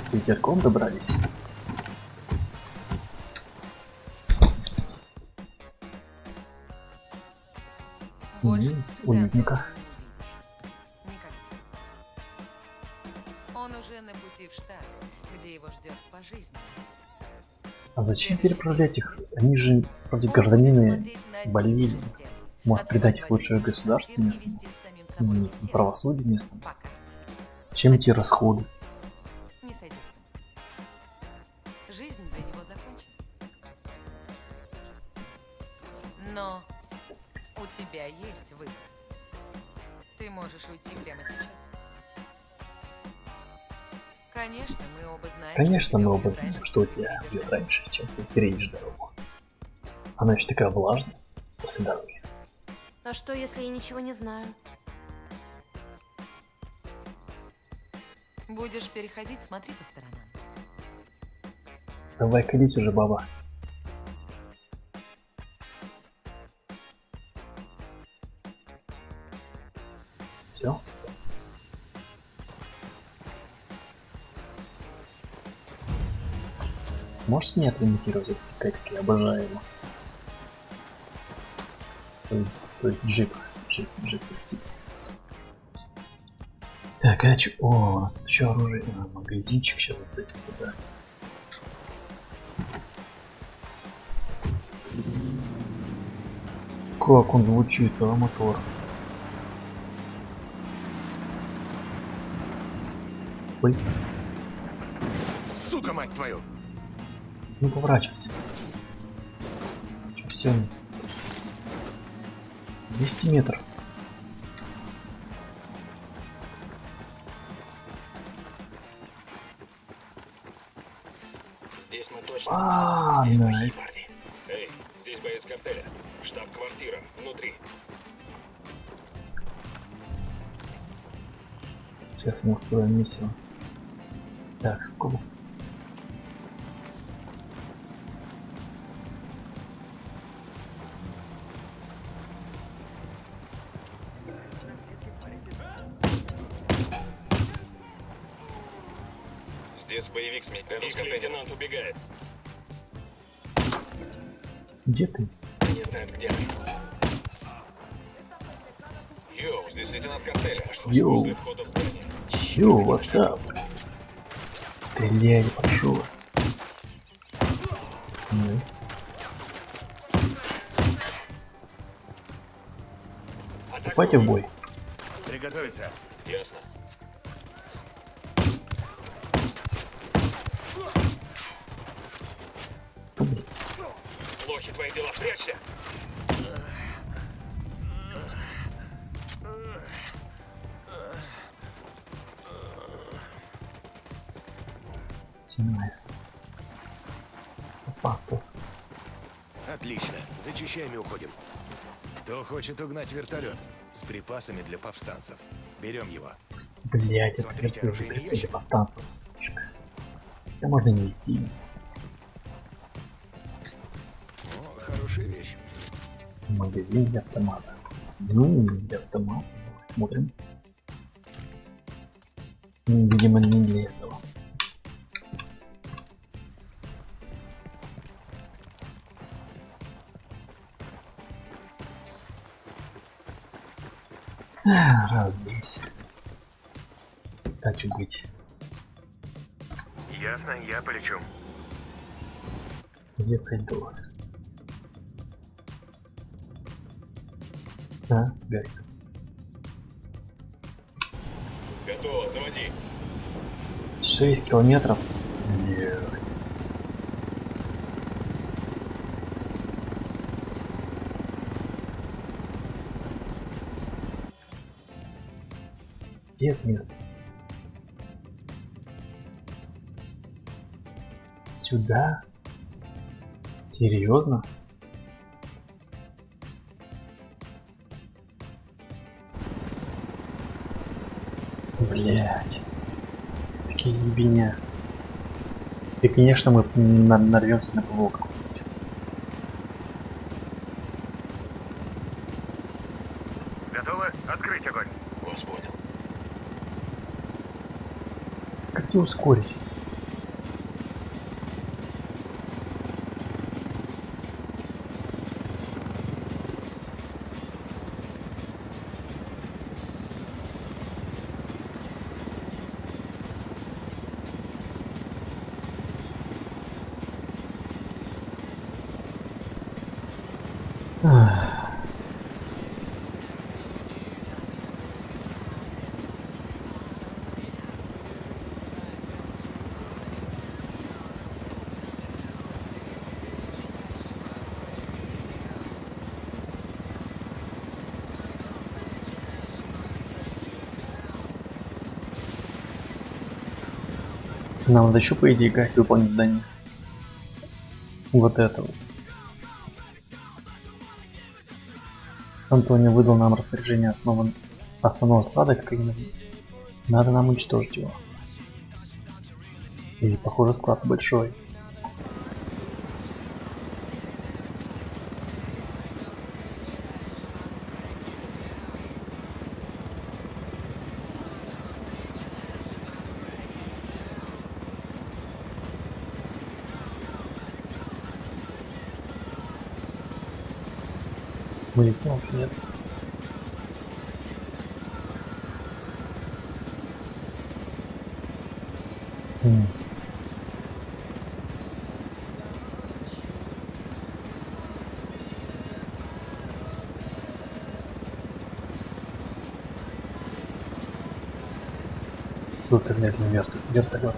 С ветерком добрались. Больше Уютненько. никогда. Он уже на пути в штат, где его ждет пожизненно. А зачем переправлять их? Они же вроде гражданины Боливии. Может предать их лучше государству местному, правосудию местному. Зачем эти расходы? Не сойдется. Жизнь для него закончена. Но у тебя есть выбор. Ты можешь уйти прямо сейчас. Конечно, мы оба знаем. Конечно, мы оба знаем, знаем, что у тебя бьет раньше, чем ты переедешь дорогу. Она еще такая влажная после дороги. А что, если я ничего не знаю? Будешь переходить, смотри по сторонам. Давай кадись уже, баба. Все. Можешь мне отремонтировать этот кайф, я обожаю его. То есть джип, простите. Так, а чё? О, у нас тут еще оружие. Магазинчик сейчас зацепит туда. Как он звучит, а, мотор. Ой, Сука, мать твою! не поворачивайся. Все. 200 метров. Здесь мы точно. Найс. Эй, здесь боец картеля. Штаб-квартира. Внутри. Сейчас мы устроим миссию. Так, сколько у вас? Здесь боевик с рядом с лейтенант убегает. Где ты? Не знает, где мы. Йоу, здесь лейтенант картеля. Что возле входа в здание? Йоу, what's up? Стреляйте, прошу вас. Найс. Вступайте в бой. Приготовиться. Ясно. Плохи твои дела, прячься! Найс. Пастор. Отлично. Зачищаем и уходим. Кто хочет угнать вертолет? С припасами для повстанцев. Берем его. Блять, это Смотрите, уже оружейный прикрыли ящик. повстанцев, сучка. Это можно не вести. О, хорошая вещь. Магазин для автомата. Ну, для автомата. Смотрим. Видимо, не для этого. Раз здесь. Так и быть. Ясно, я полечу. Где цель у вас? А, гайс. Готово, заводи. 6 километров. Блядь. Где это место? Сюда? Серьезно? Блять. Такие ебеня. И конечно мы нарвемся на ПВО какой-нибудь. Готовы? Открыть огонь. Вас понял. Как тебе ускорить? Нам надо еще, по идее, гайс, выполнить задание. Вот это вот. Антонио выдал нам распоряжение основного склада кокаина. Надо нам уничтожить его. И похоже, склад большой. Вылетел? Нет. Супер медленный вертолет.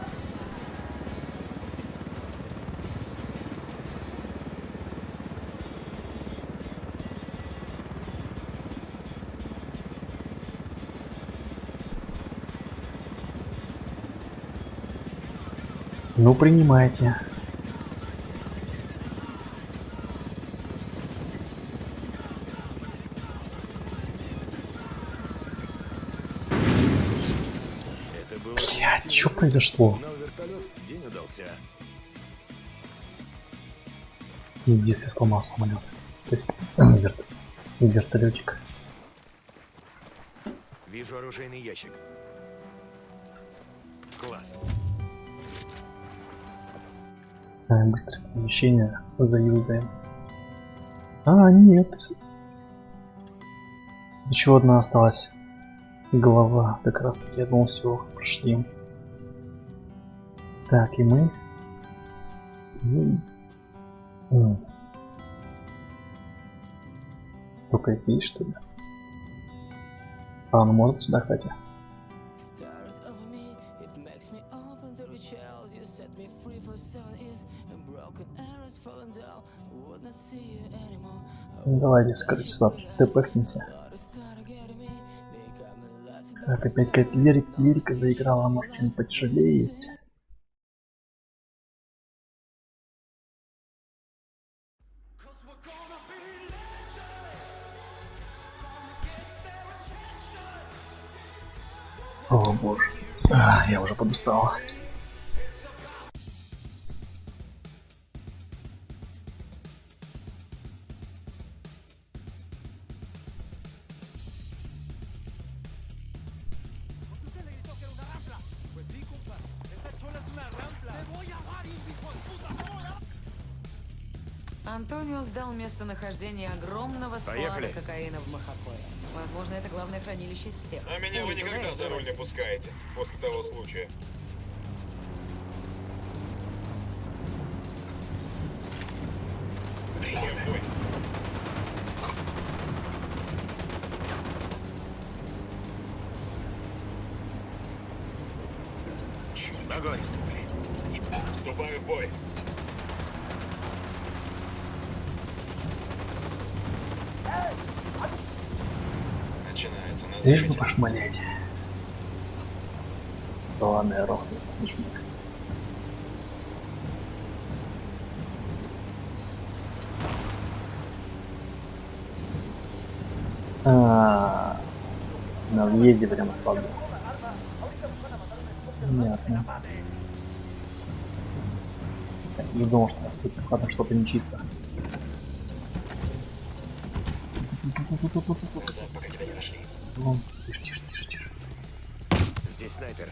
Ну, принимайте. Блядь, что произошло? Угнал вертолет, день удался. Пиздец, я сломал самолет. То есть вертолетик. Вижу оружейный ящик. Класс. Быстрое помещение заюзаем. А, нет. Еще одна осталась. Голова. Как раз таки, я думал, все, прошли. Так, и мы здесь. Только здесь, что ли? А, ну может сюда, кстати. Давайте, короче, сюда тпхнемся. Так, опять какая-то лирика заиграла, а может что-нибудь потяжелее есть. О боже, я уже подустал. Антонио сдал местонахождение огромного склада Поехали. кокаина в Махакое. Возможно, это главное хранилище из всех. А меня вы Или туда никогда их за руль не заводить. пускаете после того случая. Прием бой. Огонь. Вступаю в бой. Начинается на Лишь бы запяде. пошмалять. Да ладно, я рохну сам жмак. На въезде прямо складу. Понятно. Так, не думал, что с этим складом что-то нечисто. Назад, пока тебя не нашли. Вон, тише. Здесь снайпер.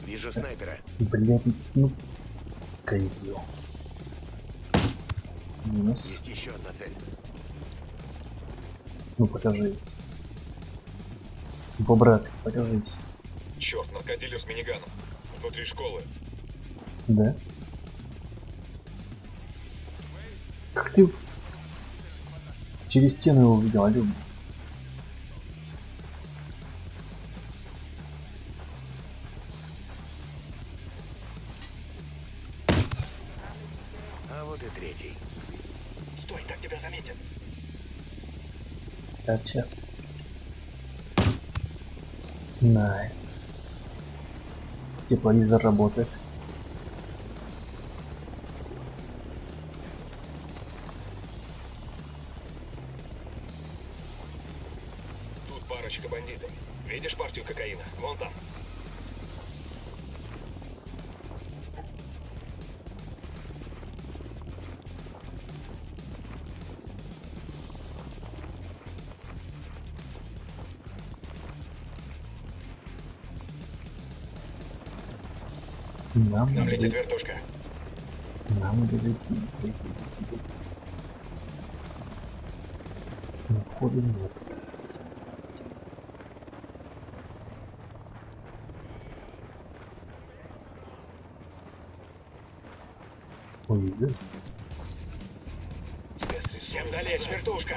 Вижу снайпера. Блять, ну, козел. Минус. Есть еще одна цель. Ну, покажись. По-братски, покажись. Черт, наркодилер с миниганом. Внутри школы. Да? Как ты через стену его увидел, алё? А вот и третий. Стой, так тебя заметят. Так, сейчас. Найс. Тепловизор работает. Тут парочка бандитов. Видишь партию кокаина? Вон там. Нам Нам надо летит зайти. вертушка. Нам надо зайти. Но входа нет. Ой, да? Всем залечь, вертушка!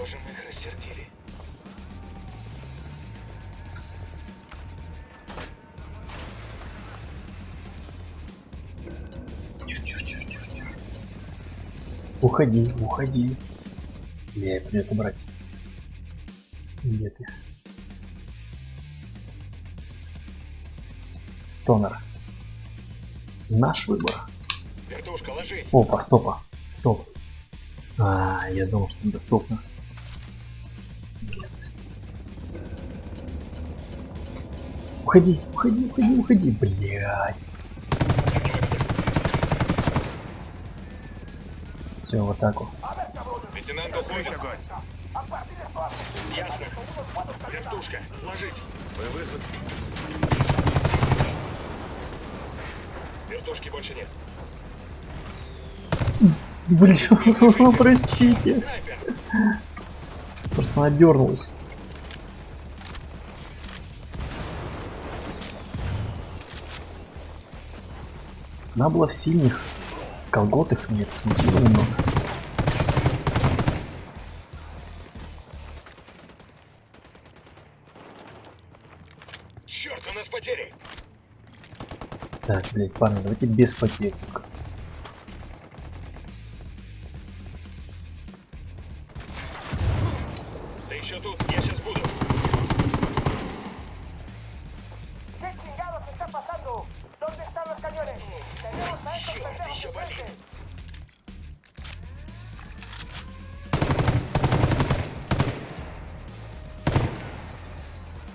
Похоже, мы их рассердили. Уходи, уходи. Мне придется брать. Где ты? Стонер. Наш выбор. Вертушка, ложись. Опа, стопа. Стоп. Я думал, что недоступно. Нет. Уходи, уходи, уходи, уходи, блядь. Все, в атаку. Лейтенант уходит. Огонь. Ясно. Вертушка, ложись. Вы вызвали? Вертушки больше нет. Блин, простите. Просто она дернулась. Она была в сильных колготах, меня это смутило немного. Черт, у нас потери. Так, блядь, парни, давайте без потерь. Да еще тут, я сейчас буду. Черт, еще болит.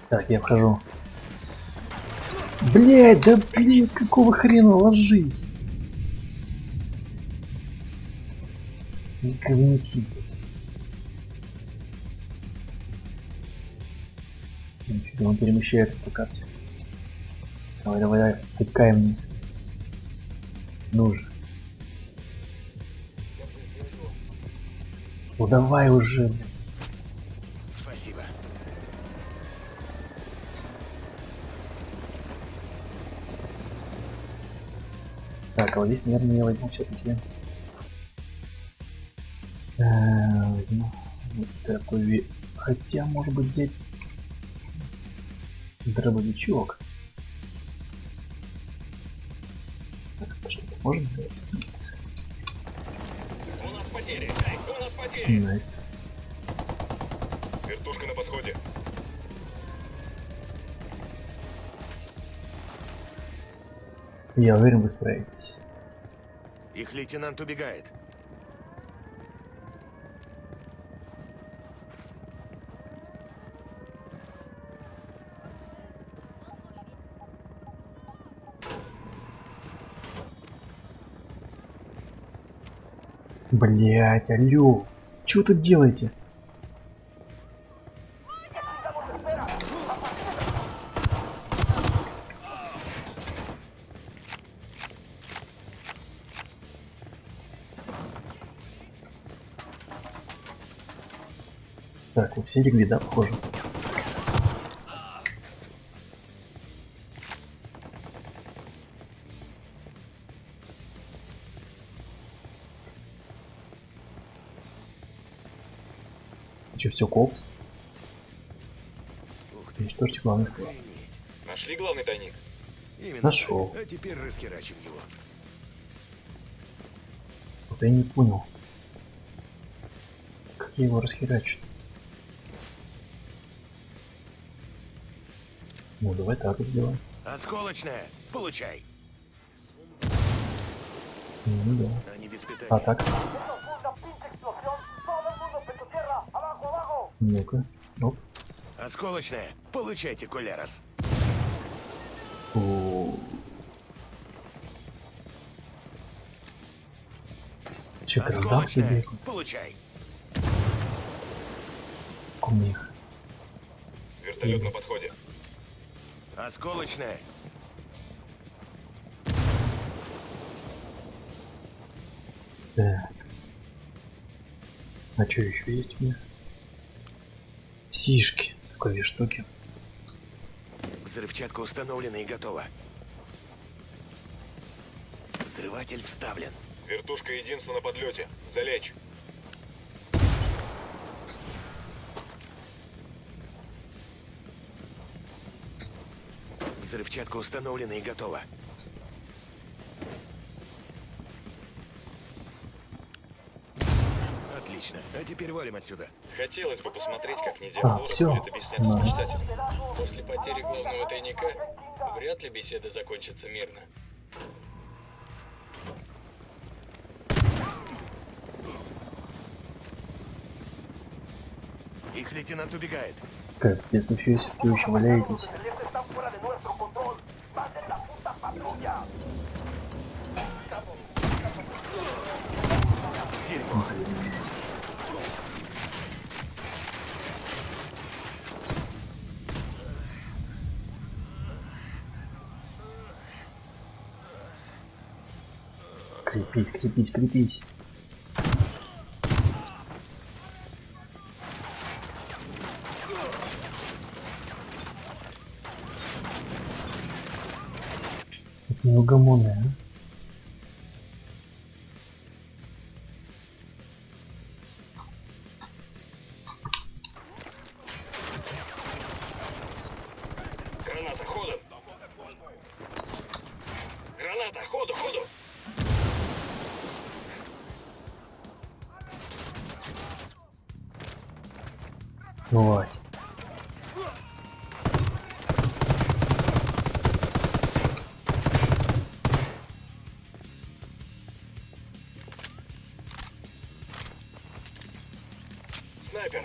Так, я вхожу. Блядь, да блин, какого хрена, ложись. Говнюки. Нифига, он перемещается по карте. Давай, давай, тыкай мне. Ну же. Ну давай уже. Спасибо. Так, а вот здесь, наверное, я возьму все-таки. Возьму вот такой. Хотя, может быть, взять дробовичок. Так, что-то сможем сделать? У нас потери. У нас потери. Найс. Вертушка на подходе. Я уверен, вы справитесь. Их лейтенант убегает. Блять, алло. Чё вы тут делаете? Так, вы все легли, да, похоже? Че, все, кокс? Уничтожьте главный склад. Нашли главный тайник? Именно. Нашел. А теперь расхерачим его. Вот я не понял. Как я его расхерачу? Ну, давай так вот сделаем. Осколочная, получай. Ну да. Они без питания. А так? Ну-ка. Оп. Осколочная, получайте, кулерос. Че, гранатки Осколочная, бегают? получай. У них. Вертолет на подходе. Осколочная. Так. А что еще есть у меня? Сишки. Такой две штуки. Взрывчатка установлена и готова. Взрыватель вставлен. Вертушка единственная на подлете. Залечь. Взрывчатка установлена и готова. Отлично. А теперь валим отсюда. Хотелось бы посмотреть, как Недиафлора всё. будет объясняться с мечтателем. После потери главного тайника вряд ли беседа закончится мирно. Их лейтенант убегает. Капец, вы все еще валяетесь. Крепись, крепись, крепись. Неугомонная, а? Граната, ходу! Граната, ходу, ходу! Вась. Снайпер!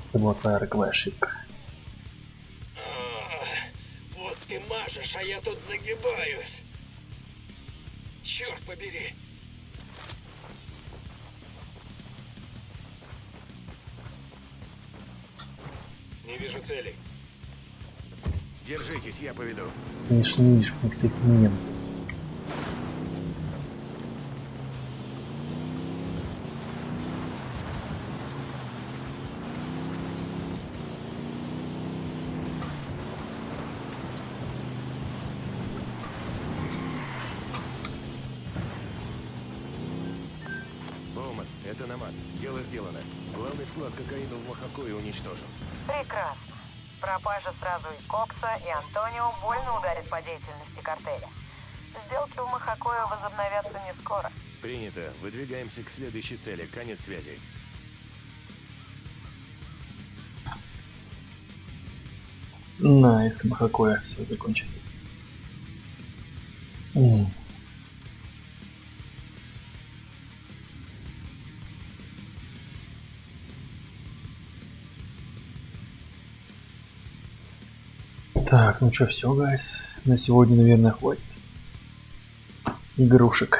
Это была твоя роковая ошибка. Вот ты мажешь, а я тут загибаюсь. Черт побери. Не вижу целей. Держитесь, я поведу. Не шнишь, потому что их нет. Боуман, это Намат. Дело сделано. Главный склад кокаина в Махакое уничтожен. Прекрасно. Пропажа сразу и Кокса, и Антонио больно ударит по деятельности картеля. Сделки в Махакое возобновятся не скоро. Принято. Выдвигаемся к следующей цели. Конец связи. Найс, Махакое, все закончено. Так, ну что, все, гайс. На сегодня, наверное, хватит игрушек.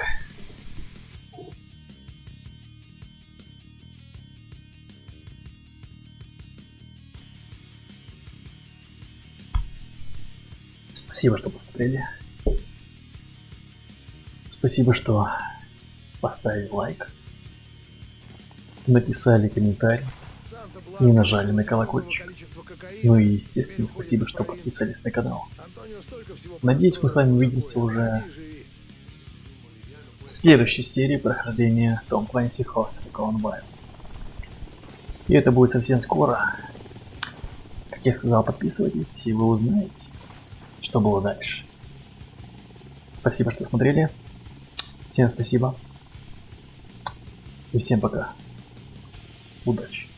Спасибо, что посмотрели. Спасибо, что поставили лайк, написали комментарий и нажали на колокольчик. Ну и, естественно, спасибо, что подписались на канал. Надеюсь, мы с вами увидимся уже в следующей серии прохождения Tom Clancy Ghost Recon Wildlands. И это будет совсем скоро. Как я сказал, подписывайтесь, и вы узнаете, что было дальше. Спасибо, что смотрели. Всем спасибо. И всем пока. Удачи.